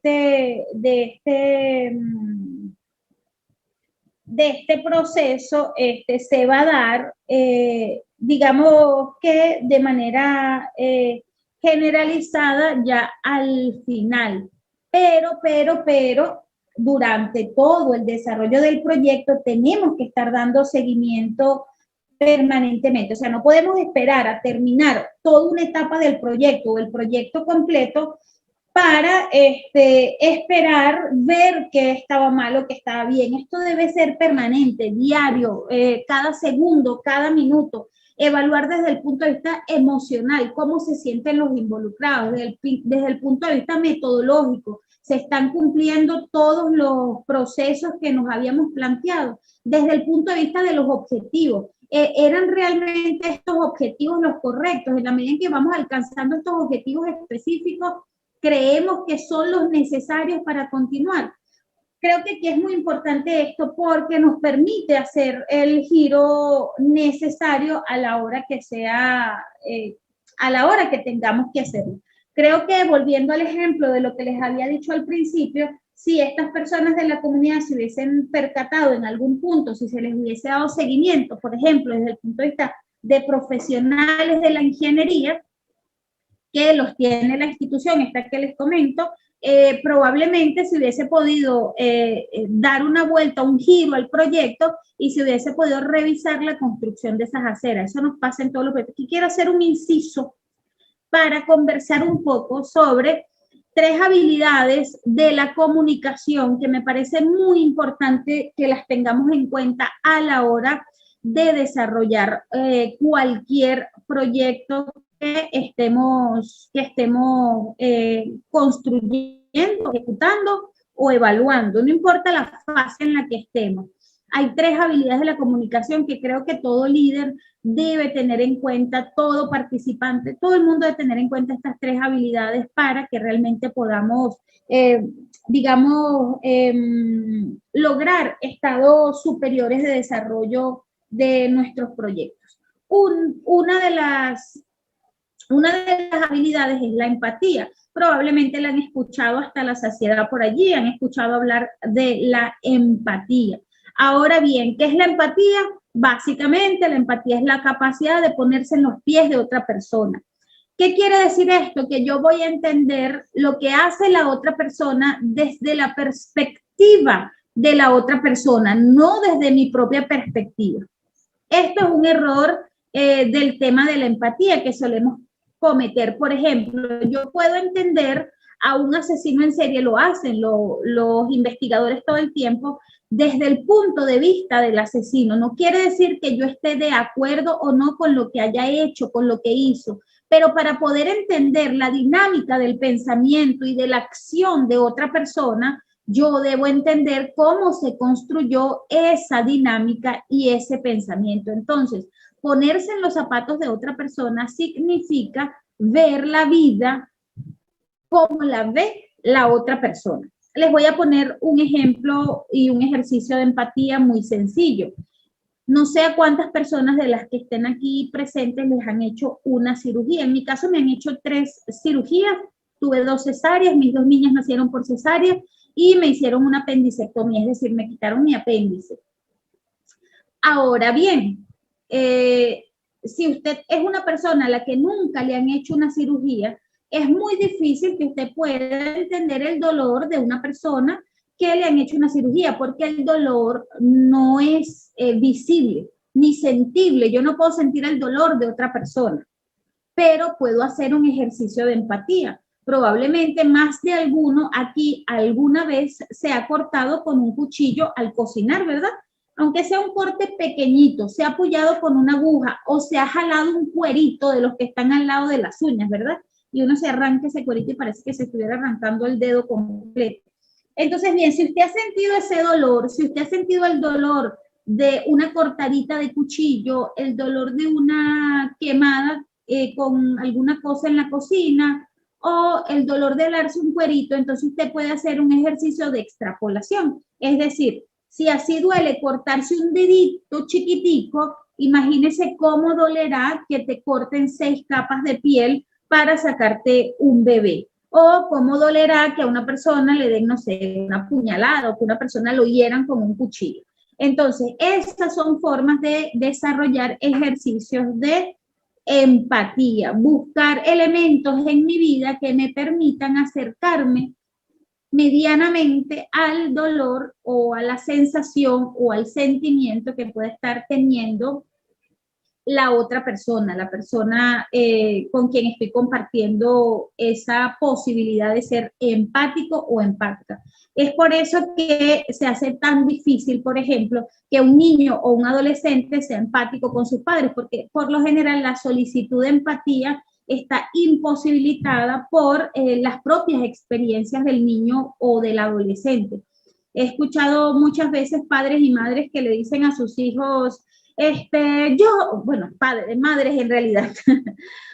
este proceso se va a dar, digamos que de manera generalizada ya al final. Pero, durante todo el desarrollo del proyecto tenemos que estar dando seguimiento permanentemente. O sea, no podemos esperar a terminar toda una etapa del proyecto o el proyecto completo para esperar ver qué estaba mal o qué estaba bien. Esto debe ser permanente, diario, cada segundo, cada minuto. Evaluar desde el punto de vista emocional, cómo se sienten los involucrados, desde el punto de vista metodológico, se están cumpliendo todos los procesos que nos habíamos planteado, desde el punto de vista de los objetivos. ¿Eran realmente estos objetivos los correctos? En la medida en que vamos alcanzando estos objetivos específicos, creemos que son los necesarios para continuar. Creo que aquí es muy importante esto porque nos permite hacer el giro necesario a la hora que sea, a la hora que tengamos que hacerlo. Creo que volviendo al ejemplo de lo que les había dicho al principio, si estas personas de la comunidad se hubiesen percatado en algún punto, si se les hubiese dado seguimiento, por ejemplo, desde el punto de vista de profesionales de la ingeniería, que los tiene la institución, esta que les comento, probablemente se hubiese podido dar una vuelta, un giro al proyecto y se hubiese podido revisar la construcción de esas aceras. Eso nos pasa en todos los proyectos. Aquí quiero hacer un inciso para conversar un poco sobre 3 habilidades de la comunicación que me parece muy importante que las tengamos en cuenta a la hora de desarrollar cualquier proyecto que estemos construyendo, ejecutando o evaluando, no importa la fase en la que estemos. Hay 3 habilidades de la comunicación que creo que todo líder debe tener en cuenta, todo participante, todo el mundo debe tener en cuenta estas 3 habilidades para que realmente podamos, lograr estados superiores de desarrollo de nuestros proyectos. Una de las habilidades es la empatía. Probablemente la han escuchado hasta la saciedad por allí, han escuchado hablar de la empatía. Ahora bien, ¿qué es la empatía? Básicamente, la empatía es la capacidad de ponerse en los pies de otra persona. ¿Qué quiere decir esto? Que yo voy a entender lo que hace la otra persona desde la perspectiva de la otra persona, no desde mi propia perspectiva. Esto es un error del tema de la empatía que solemos cometer. Por ejemplo, yo puedo entender a un asesino en serie, lo hacen los investigadores todo el tiempo, desde el punto de vista del asesino. No quiere decir que yo esté de acuerdo o no con lo que haya hecho, con lo que hizo, pero para poder entender la dinámica del pensamiento y de la acción de otra persona, yo debo entender cómo se construyó esa dinámica y ese pensamiento. Entonces, ponerse en los zapatos de otra persona significa ver la vida como la ve la otra persona. Les voy a poner un ejemplo y un ejercicio de empatía muy sencillo. No sé a cuántas personas de las que estén aquí presentes les han hecho una cirugía. En mi caso me han hecho 3 cirugías. Tuve 2 cesáreas, mis 2 niñas nacieron por cesárea y me hicieron una apendicectomía, es decir, me quitaron mi apéndice. Ahora bien, si usted es una persona a la que nunca le han hecho una cirugía, es muy difícil que usted pueda entender el dolor de una persona que le han hecho una cirugía, porque el dolor no es visible ni sentible. Yo no puedo sentir el dolor de otra persona, pero puedo hacer un ejercicio de empatía. Probablemente más de alguno aquí alguna vez se ha cortado con un cuchillo al cocinar, ¿verdad? Aunque sea un corte pequeñito, se ha apoyado con una aguja o se ha jalado un cuerito de los que están al lado de las uñas, ¿verdad? Y uno se arranca ese cuerito y parece que se estuviera arrancando el dedo completo. Entonces, bien, si usted ha sentido ese dolor, si usted ha sentido el dolor de una cortadita de cuchillo, el dolor de una quemada con alguna cosa en la cocina o el dolor de alarse un cuerito, entonces usted puede hacer un ejercicio de extrapolación. Es decir, si así duele cortarse un dedito chiquitico, imagínese cómo dolerá que te corten 6 capas de piel para sacarte un bebé. O cómo dolerá que a una persona le den, no sé, una puñalada o que una persona lo hieran con un cuchillo. Entonces, estas son formas de desarrollar ejercicios de empatía, buscar elementos en mi vida que me permitan acercarme medianamente al dolor o a la sensación o al sentimiento que puede estar teniendo la otra persona, la persona con quien estoy compartiendo esa posibilidad de ser empático o empática. Es por eso que se hace tan difícil, por ejemplo, que un niño o un adolescente sea empático con sus padres, porque por lo general la solicitud de empatía está imposibilitada por las propias experiencias del niño o del adolescente. He escuchado muchas veces padres y madres que le dicen a sus hijos, bueno, padres, madres en realidad,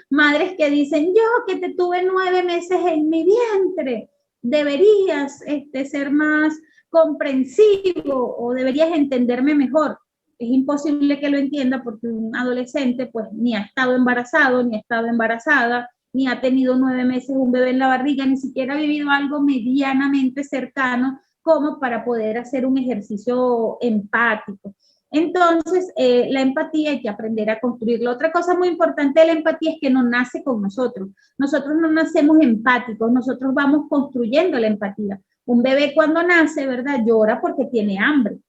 madres que dicen, yo que te tuve 9 meses en mi vientre, deberías ser más comprensivo o deberías entenderme mejor. Es imposible que lo entienda porque un adolescente pues ni ha estado embarazado, ni ha estado embarazada, ni ha tenido 9 meses un bebé en la barriga, ni siquiera ha vivido algo medianamente cercano como para poder hacer un ejercicio empático. Entonces, la empatía hay que aprender a construirla. Otra cosa muy importante de la empatía es que no nace con nosotros. Nosotros no nacemos empáticos, nosotros vamos construyendo la empatía. Un bebé cuando nace, ¿verdad? Llora porque tiene hambre.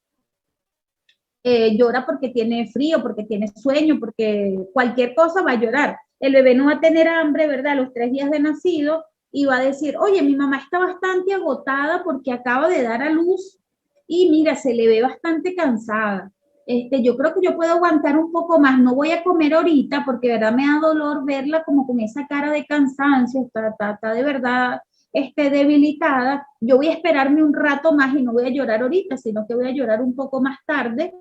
Llora porque tiene frío, porque tiene sueño, porque cualquier cosa va a llorar. El bebé no va a tener hambre, ¿verdad? A los 3 días de nacido y va a decir, oye, mi mamá está bastante agotada porque acaba de dar a luz y mira, se le ve bastante cansada. Yo creo que yo puedo aguantar un poco más, no voy a comer ahorita porque de verdad me da dolor verla como con esa cara de cansancio, está de verdad debilitada. Yo voy a esperarme un rato más y no voy a llorar ahorita, sino que voy a llorar un poco más tarde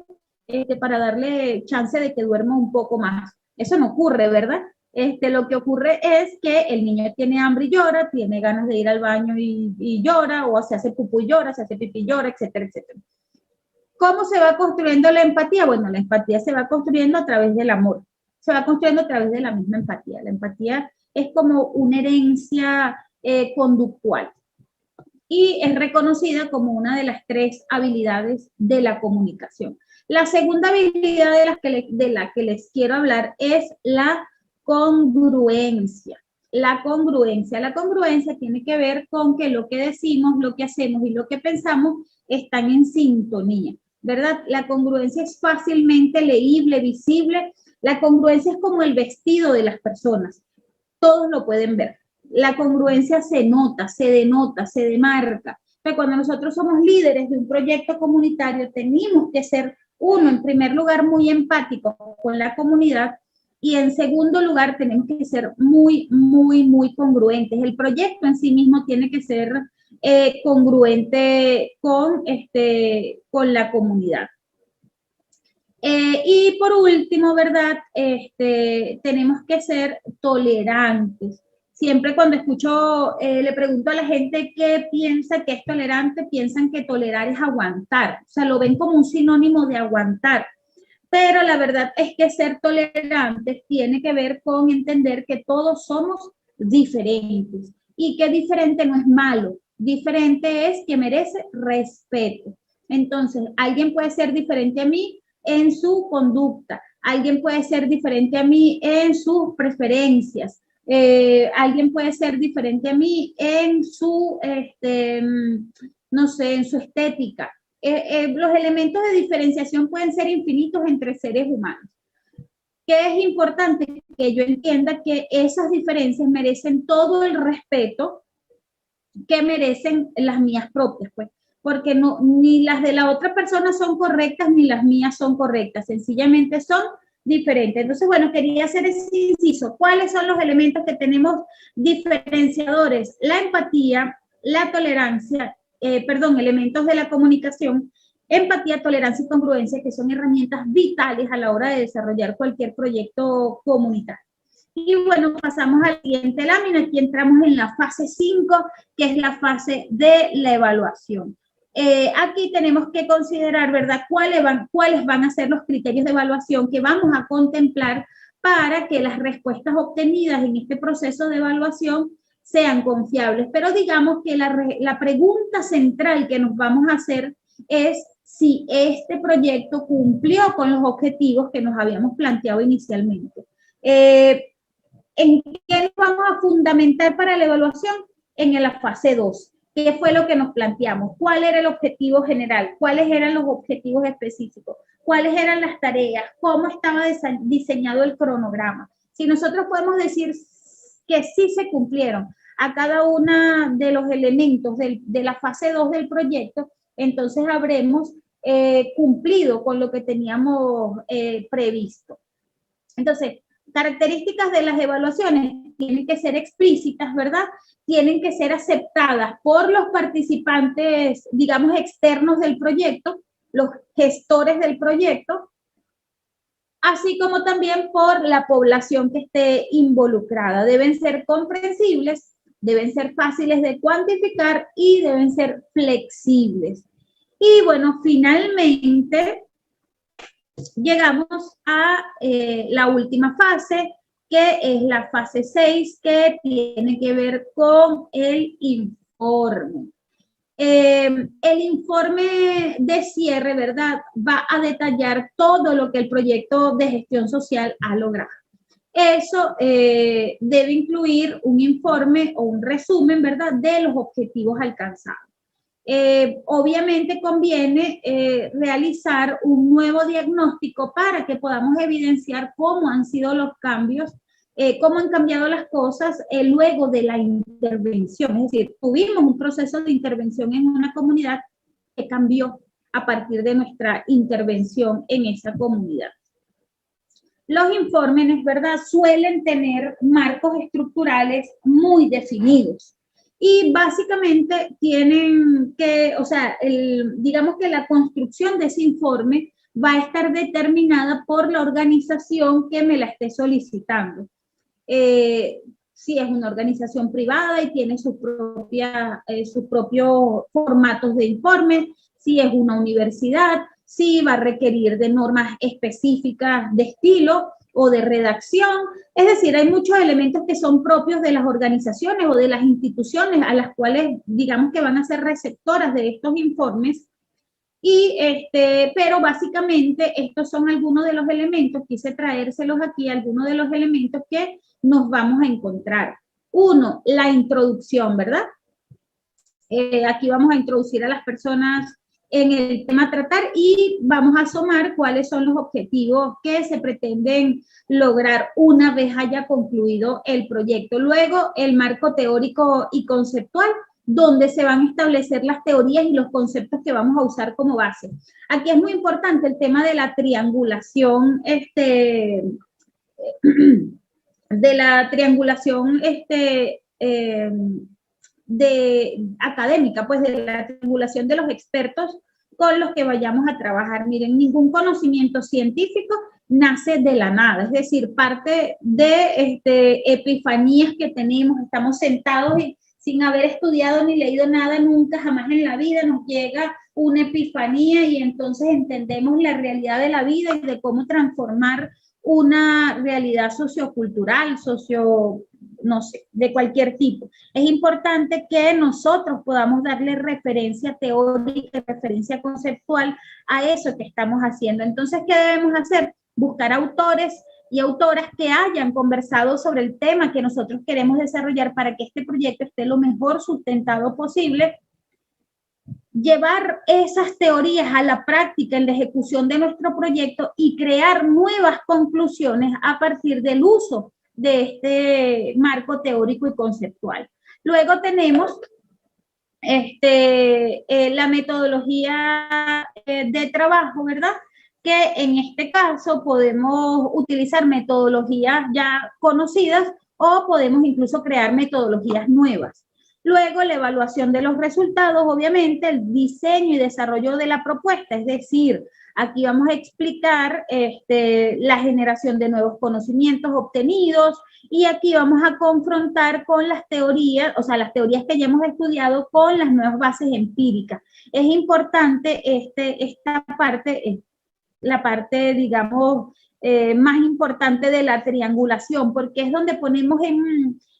para darle chance de que duerma un poco más. Eso no ocurre, ¿verdad? Lo que ocurre es que el niño tiene hambre y llora, tiene ganas de ir al baño y llora, o se hace pupú y llora, se hace pipí y llora, etcétera, etcétera. ¿Cómo se va construyendo la empatía? Bueno, la empatía se va construyendo a través del amor, se va construyendo a través de la misma empatía. La empatía es como una herencia conductual y es reconocida como una de las 3 habilidades de la comunicación. La segunda habilidad de la que les quiero hablar es la congruencia. La congruencia tiene que ver con que lo que decimos, lo que hacemos y lo que pensamos están en sintonía, ¿verdad? La congruencia es fácilmente leíble, visible. La congruencia es como el vestido de las personas. Todos lo pueden ver. La congruencia se nota, se denota, se demarca. Pero cuando nosotros somos líderes de un proyecto comunitario, tenemos que ser, uno, en primer lugar, muy empáticos con la comunidad y en segundo lugar, tenemos que ser muy, muy, muy congruentes. El proyecto en sí mismo tiene que ser congruente con la comunidad. Y por último, ¿verdad? Tenemos que ser tolerantes. Siempre cuando escucho, le pregunto a la gente qué piensa que es tolerante, piensan que tolerar es aguantar. O sea, lo ven como un sinónimo de aguantar. Pero la verdad es que ser tolerantes tiene que ver con entender que todos somos diferentes y que diferente no es malo. Diferente es que merece respeto. Entonces, alguien puede ser diferente a mí en su conducta, alguien puede ser diferente a mí en sus preferencias, alguien puede ser diferente a mí en su, no sé, en su estética. Los elementos de diferenciación pueden ser infinitos entre seres humanos. ¿Qué es importante? Que yo entienda que esas diferencias merecen todo el respeto que merecen las mías propias, pues, porque no, ni las de la otra persona son correctas, ni las mías son correctas, sencillamente son diferentes. Entonces, bueno, quería hacer ese inciso. ¿Cuáles son los elementos que tenemos diferenciadores? La empatía, la tolerancia, elementos de la comunicación, empatía, tolerancia y congruencia, que son herramientas vitales a la hora de desarrollar cualquier proyecto comunitario. Y bueno, pasamos a la siguiente lámina. Aquí entramos en la fase 5, que es la fase de la evaluación. Aquí tenemos que considerar, ¿verdad?, cuáles van a ser los criterios de evaluación que vamos a contemplar para que las respuestas obtenidas en este proceso de evaluación sean confiables. Pero digamos que la pregunta central que nos vamos a hacer es si este proyecto cumplió con los objetivos que nos habíamos planteado inicialmente. ¿En qué nos vamos a fundamentar para la evaluación? En la fase 2. ¿Qué fue lo que nos planteamos? ¿Cuál era el objetivo general? ¿Cuáles eran los objetivos específicos? ¿Cuáles eran las tareas? ¿Cómo estaba diseñado el cronograma? Si nosotros podemos decir que sí se cumplieron a cada uno de los elementos de la fase 2 del proyecto, entonces habremos cumplido con lo que teníamos previsto. Entonces, características de las evaluaciones tienen que ser explícitas, ¿verdad? Tienen que ser aceptadas por los participantes, digamos, externos del proyecto, los gestores del proyecto, así como también por la población que esté involucrada. Deben ser comprensibles, deben ser fáciles de cuantificar y deben ser flexibles. Y bueno, finalmente llegamos a la última fase, que es la fase 6, que tiene que ver con el informe. El informe de cierre, ¿verdad?, va a detallar todo lo que el proyecto de gestión social ha logrado. Eso debe incluir un informe o un resumen, ¿verdad?, de los objetivos alcanzados. Obviamente conviene realizar un nuevo diagnóstico para que podamos evidenciar cómo han sido los cambios, cómo han cambiado las cosas luego de la intervención. Es decir, tuvimos un proceso de intervención en una comunidad que cambió a partir de nuestra intervención en esa comunidad. Los informes, ¿verdad?, suelen tener marcos estructurales muy definidos. Y básicamente tienen que, o sea, digamos que la construcción de ese informe va a estar determinada por la organización que me la esté solicitando. Si es una organización privada y tiene sus propios formatos de informe, si es una universidad, si va a requerir de normas específicas de estilo o de redacción. Es decir, hay muchos elementos que son propios de las organizaciones o de las instituciones a las cuales, digamos, que van a ser receptoras de estos informes. Pero básicamente estos son algunos de los elementos, quise traérselos aquí, algunos de los elementos que nos vamos a encontrar. Uno, la introducción, ¿verdad? Aquí vamos a introducir a las personas en el tema a tratar y vamos a asomar cuáles son los objetivos que se pretenden lograr una vez haya concluido el proyecto. Luego, el marco teórico y conceptual, donde se van a establecer las teorías y los conceptos que vamos a usar como base. Aquí es muy importante el tema de la triangulación, académica, pues de la triangulación de los expertos con los que vayamos a trabajar. Miren, ningún conocimiento científico nace de la nada, es decir, parte de epifanías que tenemos, estamos sentados y sin haber estudiado ni leído nada nunca, jamás en la vida nos llega una epifanía y entonces entendemos la realidad de la vida y de cómo transformar una realidad sociocultural, no sé, de cualquier tipo. Es importante que nosotros podamos darle referencia teórica, referencia conceptual a eso que estamos haciendo. Entonces, ¿qué debemos hacer? Buscar autores y autoras que hayan conversado sobre el tema que nosotros queremos desarrollar para que este proyecto esté lo mejor sustentado posible. Llevar esas teorías a la práctica en la ejecución de nuestro proyecto y crear nuevas conclusiones a partir del uso de este marco teórico y conceptual. Luego tenemos la metodología de trabajo, ¿verdad? Que en este caso podemos utilizar metodologías ya conocidas o podemos incluso crear metodologías nuevas. Luego, la evaluación de los resultados, obviamente, el diseño y desarrollo de la propuesta, es decir, aquí vamos a explicar la generación de nuevos conocimientos obtenidos y aquí vamos a confrontar con las teorías, o sea, las teorías que ya hemos estudiado con las nuevas bases empíricas. Es importante esta parte, la parte, digamos, más importante de la triangulación, porque es donde ponemos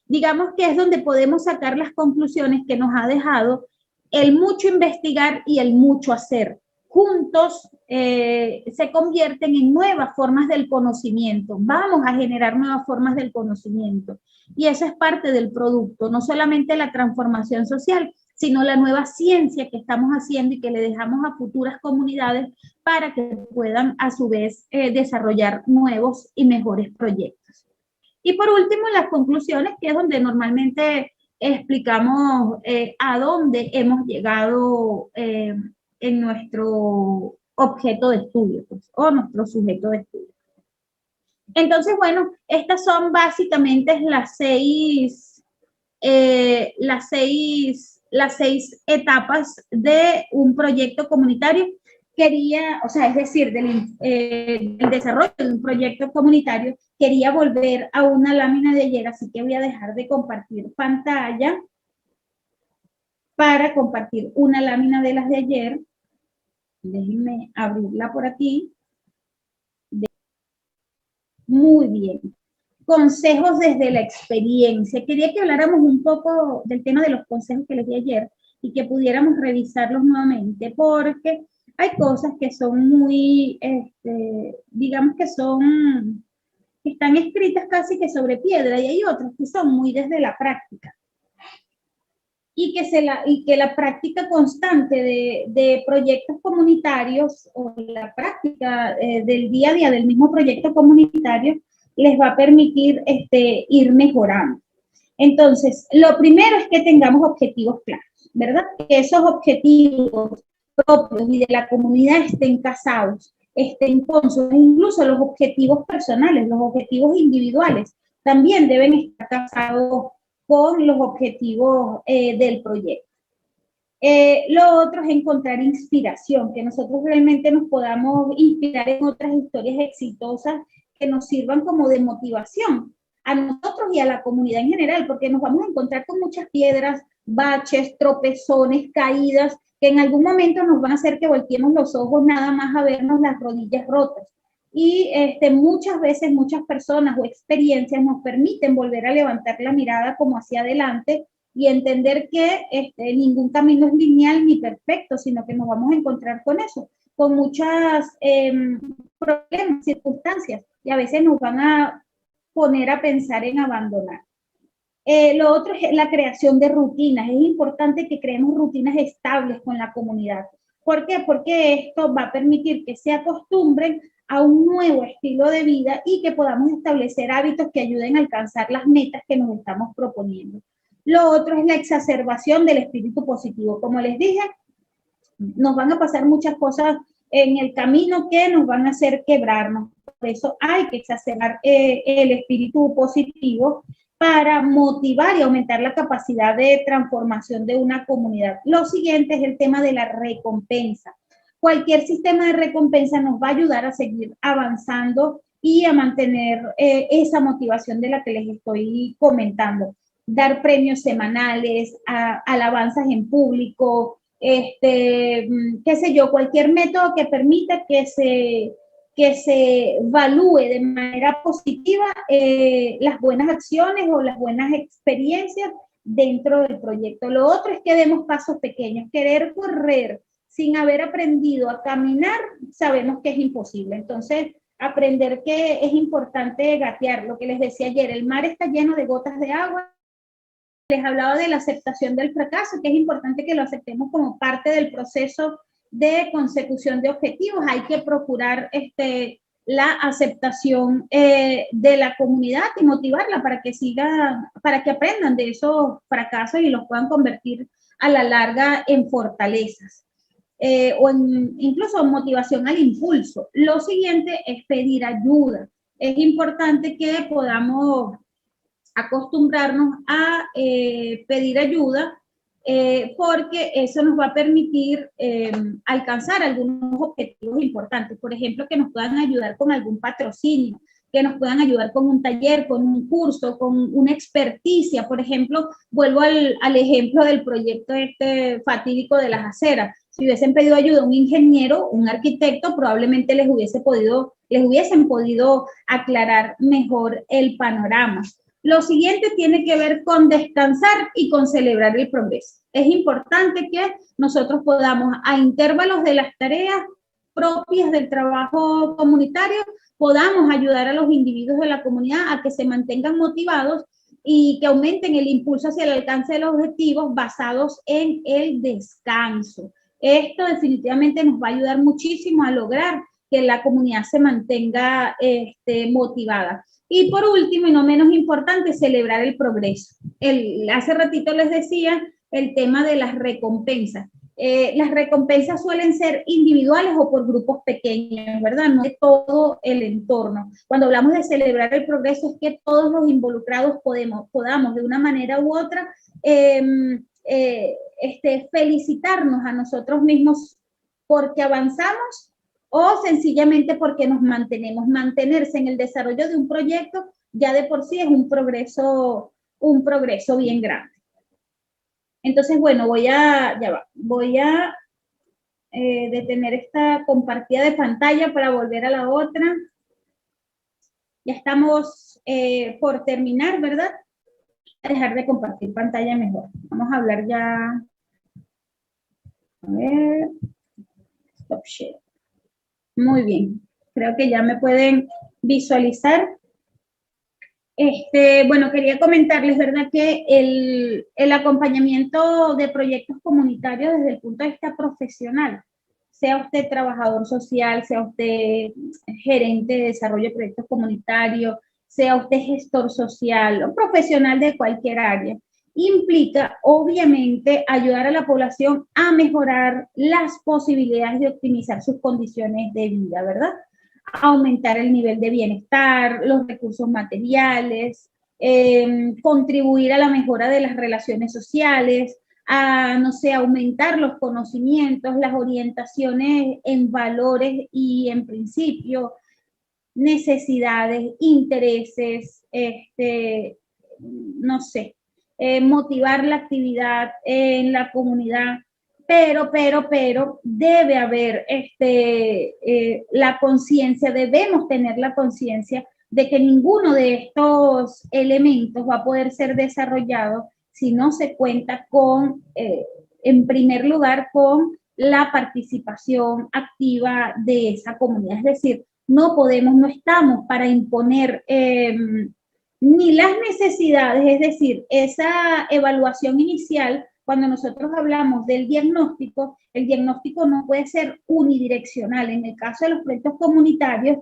digamos que es donde podemos sacar las conclusiones que nos ha dejado el mucho investigar y el mucho hacer. Juntos se convierten en nuevas formas del conocimiento. Vamos a generar nuevas formas del conocimiento. Y eso es parte del producto, no solamente la transformación social, sino la nueva ciencia que estamos haciendo y que le dejamos a futuras comunidades para que puedan a su vez desarrollar nuevos y mejores proyectos. Y por último, las conclusiones, que es donde normalmente explicamos a dónde hemos llegado en nuestro objeto de estudio, pues, o nuestro sujeto de estudio. Entonces, bueno, estas son básicamente las seis etapas de un proyecto comunitario. O sea, es decir, del desarrollo de un proyecto comunitario, quería volver a una lámina de ayer, así que voy a dejar de compartir pantalla para compartir una lámina de las de ayer. Déjenme abrirla por aquí. Muy bien. Consejos desde la experiencia. Quería que habláramos un poco del tema de los consejos que les di ayer y que pudiéramos revisarlos nuevamente, porque hay cosas que son muy, digamos que están escritas casi que sobre piedra, y hay otras que son muy desde la práctica. Y que la práctica constante de proyectos comunitarios o la práctica del día a día del mismo proyecto comunitario les va a permitir ir mejorando. Entonces, lo primero es que tengamos objetivos claros, ¿verdad? Que esos objetivos propios y de la comunidad estén casados, estén consonos, incluso los objetivos personales, los objetivos individuales, también deben estar casados con los objetivos del proyecto. Lo otro es encontrar inspiración, que nosotros realmente nos podamos inspirar en otras historias exitosas que nos sirvan como de motivación a nosotros y a la comunidad en general, porque nos vamos a encontrar con muchas piedras, baches, tropezones, caídas, que en algún momento nos van a hacer que volteemos los ojos nada más a vernos las rodillas rotas. Y muchas veces muchas personas o experiencias nos permiten volver a levantar la mirada como hacia adelante y entender que ningún camino es lineal ni perfecto, sino que nos vamos a encontrar con eso, con muchas problemas, circunstancias, y a veces nos van a poner a pensar en abandonar. Lo otro es la creación de rutinas. Es importante que creemos rutinas estables con la comunidad. ¿Por qué? Porque esto va a permitir que se acostumbren a un nuevo estilo de vida y que podamos establecer hábitos que ayuden a alcanzar las metas que nos estamos proponiendo. Lo otro es la exacerbación del espíritu positivo. Como les dije, nos van a pasar muchas cosas en el camino que nos van a hacer quebrarnos. Por eso hay que exacerbar el espíritu positivo para motivar y aumentar la capacidad de transformación de una comunidad. Lo siguiente es el tema de la recompensa. Cualquier sistema de recompensa nos va a ayudar a seguir avanzando y a mantener esa motivación de la que les estoy comentando. Dar premios semanales, alabanzas en público, qué sé yo, cualquier método que permita que se evalúe de manera positiva las buenas acciones o las buenas experiencias dentro del proyecto. Lo otro es que demos pasos pequeños. Querer correr sin haber aprendido a caminar, sabemos que es imposible. Entonces, aprender que es importante gatear. Lo que les decía ayer, el mar está lleno de gotas de agua. Les hablaba de la aceptación del fracaso, que es importante que lo aceptemos como parte del proceso de consecución de objetivos. Hay que procurar la aceptación de la comunidad y motivarla para que aprendan de esos fracasos y los puedan convertir a la larga en fortalezas o incluso en motivación al impulso. Lo siguiente es pedir ayuda. Es importante que podamos acostumbrarnos a pedir ayuda porque eso nos va a permitir alcanzar algunos objetivos importantes. Por ejemplo, que nos puedan ayudar con algún patrocinio, que nos puedan ayudar con un taller, con un curso, con una experticia. Por ejemplo, vuelvo al ejemplo del proyecto fatídico de las aceras. Si hubiesen pedido ayuda a un ingeniero, un arquitecto, probablemente les hubiesen podido aclarar mejor el panorama. Lo siguiente tiene que ver con descansar y con celebrar el progreso. Es importante que nosotros podamos, a intervalos de las tareas propias del trabajo comunitario, podamos ayudar a los individuos de la comunidad a que se mantengan motivados y que aumenten el impulso hacia el alcance de los objetivos basados en el descanso. Esto definitivamente nos va a ayudar muchísimo a lograr que la comunidad se mantenga motivada. Y por último, y no menos importante, celebrar el progreso. Hace ratito les decía el tema de las recompensas. Las recompensas suelen ser individuales o por grupos pequeños, ¿verdad? No de todo el entorno. Cuando hablamos de celebrar el progreso es que todos los involucrados podamos de una manera u otra felicitarnos a nosotros mismos porque avanzamos o sencillamente porque nos mantenemos. Mantenerse en el desarrollo de un proyecto ya de por sí es un progreso bien grande. Entonces, bueno, voy a detener esta compartida de pantalla para volver a la otra. Ya estamos por terminar, ¿verdad? Voy a dejar de compartir pantalla mejor. Vamos a hablar ya. A ver. Stop share. Muy bien. Creo que ya me pueden visualizar. Bueno, quería comentarles, ¿verdad?, que el acompañamiento de proyectos comunitarios desde el punto de vista profesional, sea usted trabajador social, sea usted gerente de desarrollo de proyectos comunitarios, sea usted gestor social o profesional de cualquier área, implica, obviamente, ayudar a la población a mejorar las posibilidades de optimizar sus condiciones de vida, ¿verdad? Aumentar el nivel de bienestar, los recursos materiales, contribuir a la mejora de las relaciones sociales, a, no sé, aumentar los conocimientos, las orientaciones en valores y en principios, necesidades, intereses, no sé, motivar la actividad en la comunidad. Pero debe haber la conciencia, debemos tener la conciencia de que ninguno de estos elementos va a poder ser desarrollado si no se cuenta con, en primer lugar, con la participación activa de esa comunidad. Es decir, no estamos para imponer ni las necesidades, es decir, esa evaluación inicial. Cuando nosotros hablamos del diagnóstico, el diagnóstico no puede ser unidireccional. En el caso de los proyectos comunitarios,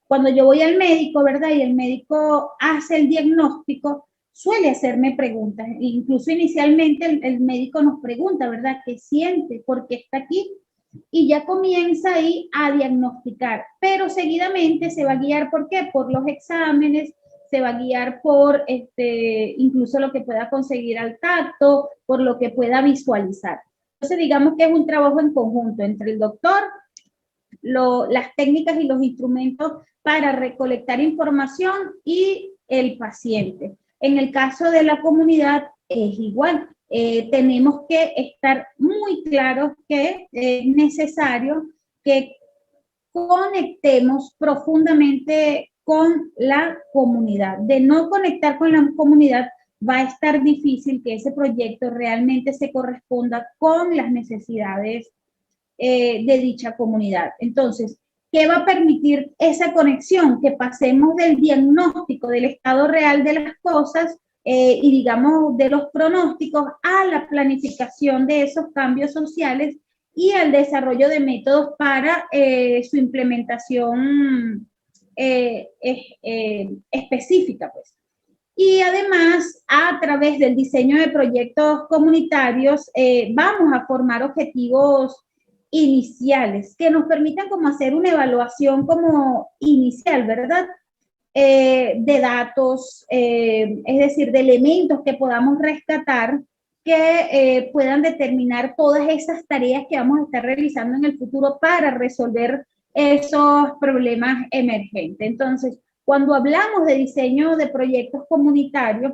cuando yo voy al médico, ¿verdad? Y el médico hace el diagnóstico, suele hacerme preguntas. Incluso inicialmente el médico nos pregunta, ¿verdad? ¿Qué siente? ¿Por qué está aquí? Y ya comienza ahí a diagnosticar. Pero seguidamente se va a guiar, ¿por qué? Por los exámenes, se va a guiar por incluso lo que pueda conseguir al tacto, por lo que pueda visualizar. Entonces, digamos que es un trabajo en conjunto entre el doctor, las técnicas y los instrumentos para recolectar información y el paciente. En el caso de la comunidad es igual. Tenemos que estar muy claros que es necesario que conectemos profundamente con la comunidad. De no conectar con la comunidad, va a estar difícil que ese proyecto realmente se corresponda con las necesidades de dicha comunidad. Entonces, ¿qué va a permitir esa conexión? Que pasemos del diagnóstico del estado real de las cosas y, digamos, de los pronósticos a la planificación de esos cambios sociales y al desarrollo de métodos para su implementación específica, pues. Y además, a través del diseño de proyectos comunitarios, vamos a formar objetivos iniciales que nos permitan como hacer una evaluación como inicial, ¿verdad? De datos, es decir, de elementos que podamos rescatar que puedan determinar todas esas tareas que vamos a estar realizando en el futuro para resolver esos problemas emergentes. Entonces, cuando hablamos de diseño de proyectos comunitarios,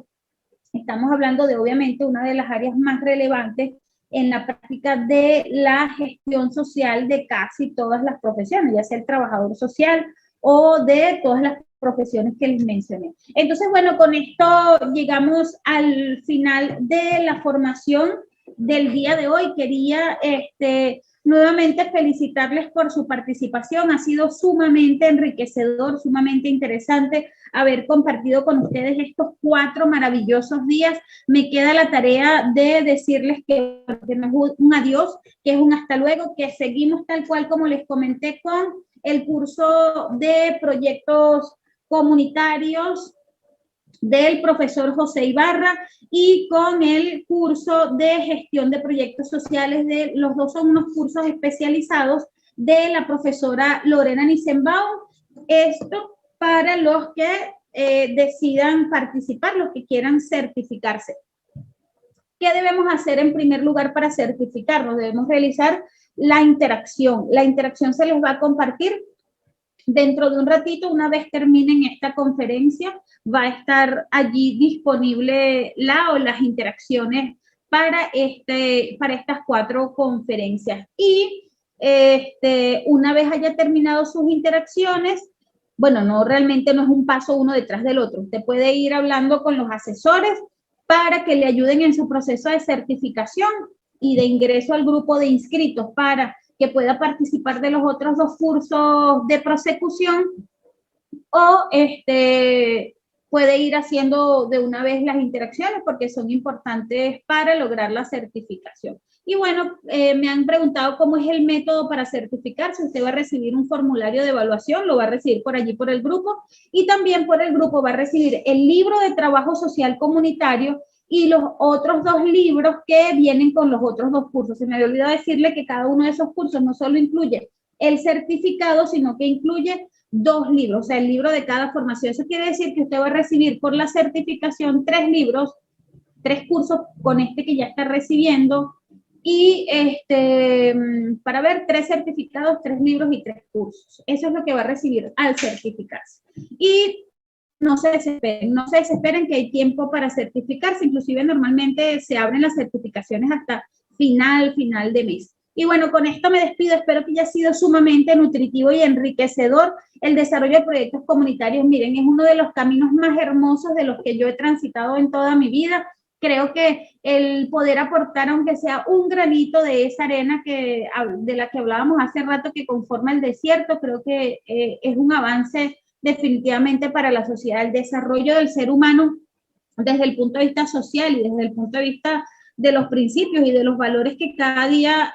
estamos hablando de, obviamente, una de las áreas más relevantes en la práctica de la gestión social de casi todas las profesiones, ya sea el trabajador social o de todas las profesiones que les mencioné. Entonces, bueno, con esto llegamos al final de la formación del día de hoy. Quería nuevamente felicitarles por su participación. Ha sido sumamente enriquecedor, sumamente interesante haber compartido con ustedes estos 4 maravillosos días. Me queda la tarea de decirles que no es un adiós, que es un hasta luego, que seguimos tal cual como les comenté con el curso de proyectos comunitarios del profesor José Ibarra y con el curso de gestión de proyectos sociales, los dos son unos cursos especializados de la profesora Lorena Nissenbaum. Esto para los que decidan participar, los que quieran certificarse. ¿Qué debemos hacer en primer lugar para certificarnos? Debemos realizar la interacción. La interacción se les va a compartir dentro de un ratito. Una vez terminen esta conferencia, va a estar allí disponible las interacciones para estas 4 conferencias. Y una vez haya terminado sus interacciones, bueno, realmente no es un paso uno detrás del otro. Usted puede ir hablando con los asesores para que le ayuden en su proceso de certificación y de ingreso al grupo de inscritos para que pueda participar de los otros 2 cursos de prosecución, o puede ir haciendo de una vez las interacciones porque son importantes para lograr la certificación. Y bueno, me han preguntado cómo es el método para certificarse. Usted va a recibir un formulario de evaluación, lo va a recibir por allí por el grupo, y también por el grupo va a recibir el libro de trabajo social comunitario y los otros 2 libros que vienen con los otros 2 cursos. Se me había olvidado decirle que cada uno de esos cursos no solo incluye el certificado, sino que incluye 2 libros, o sea, el libro de cada formación. Eso quiere decir que usted va a recibir por la certificación 3 libros, 3 cursos con que ya está recibiendo, y para ver 3 certificados, 3 libros y 3 cursos. Eso es lo que va a recibir al certificarse. Y no se desesperen que hay tiempo para certificarse. Inclusive normalmente se abren las certificaciones hasta final de mes. Y bueno, con esto me despido. Espero que haya sido sumamente nutritivo y enriquecedor el desarrollo de proyectos comunitarios. Miren, es uno de los caminos más hermosos de los que yo he transitado en toda mi vida. Creo que el poder aportar, aunque sea un granito de esa arena de la que hablábamos hace rato, que conforma el desierto, creo que es un avance definitivamente para la sociedad. El desarrollo del ser humano desde el punto de vista social y desde el punto de vista de los principios y de los valores que cada día,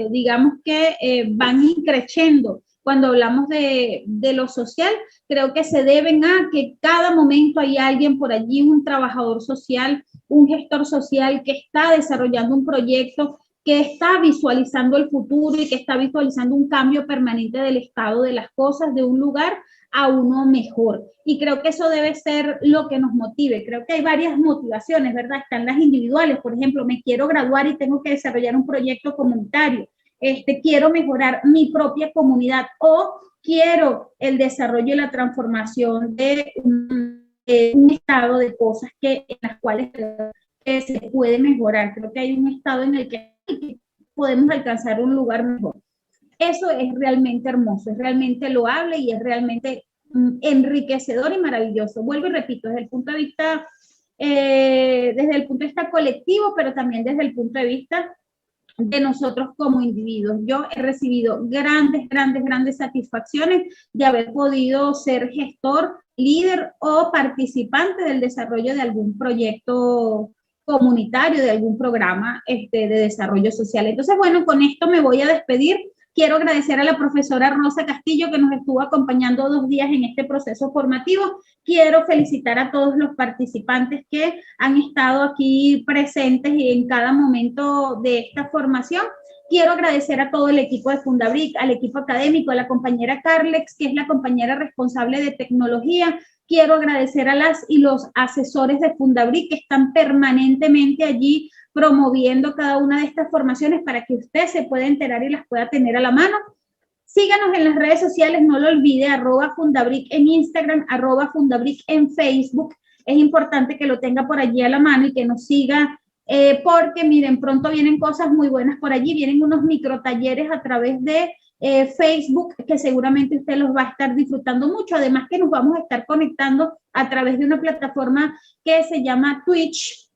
digamos que van increciendo. Cuando hablamos de lo social, creo que se deben a que cada momento hay alguien por allí, un trabajador social, un gestor social que está desarrollando un proyecto, que está visualizando el futuro y que está visualizando un cambio permanente del estado de las cosas, de un lugar a uno mejor. Y creo que eso debe ser lo que nos motive. Creo que hay varias motivaciones, ¿verdad? Están las individuales. Por ejemplo, me quiero graduar y tengo que desarrollar un proyecto comunitario. Quiero mejorar mi propia comunidad, o quiero el desarrollo y la transformación de un estado de cosas en las cuales se puede mejorar. Creo que hay un estado en el que podemos alcanzar un lugar mejor. Eso es realmente hermoso, es realmente loable y es realmente enriquecedor y maravilloso. Vuelvo y repito, desde el punto de vista colectivo, pero también desde el punto de vista de nosotros como individuos. Yo he recibido grandes satisfacciones de haber podido ser gestor, líder o participante del desarrollo de algún proyecto comunitario, de algún programa de desarrollo social. Entonces, bueno, con esto me voy a despedir. Quiero agradecer a la profesora Rosa Castillo, que nos estuvo acompañando 2 días en este proceso formativo. Quiero felicitar a todos los participantes que han estado aquí presentes y en cada momento de esta formación. Quiero agradecer a todo el equipo de Fundabric, al equipo académico, a la compañera Carlex, que es la compañera responsable de tecnología. Quiero agradecer a las y los asesores de Fundabric que están permanentemente allí promoviendo cada una de estas formaciones para que usted se pueda enterar y las pueda tener a la mano. Síganos en las redes sociales, no lo olvide, @Fundabric en Instagram, @Fundabric en Facebook. Es importante que lo tenga por allí a la mano y que nos siga porque miren, pronto vienen cosas muy buenas por allí, vienen unos microtalleres a través de Facebook, que seguramente usted los va a estar disfrutando mucho, además que nos vamos a estar conectando a través de una plataforma que se llama Twitch,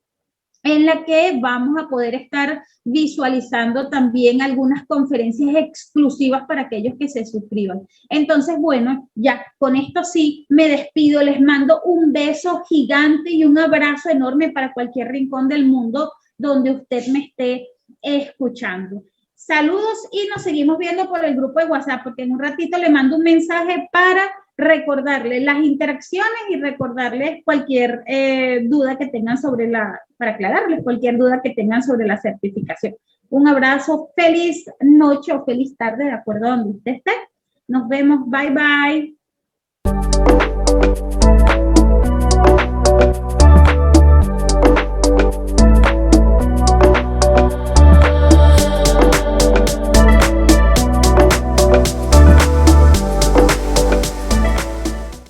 en la que vamos a poder estar visualizando también algunas conferencias exclusivas para aquellos que se suscriban. Entonces, bueno, ya con esto sí me despido, les mando un beso gigante y un abrazo enorme para cualquier rincón del mundo donde usted me esté escuchando. Saludos y nos seguimos viendo por el grupo de WhatsApp, porque en un ratito le mando un mensaje para recordarles las interacciones y recordarles cualquier duda que tengan sobre para aclararles cualquier duda que tengan sobre la certificación. Un abrazo, feliz noche o feliz tarde, de acuerdo a donde usted esté. Nos vemos, bye bye.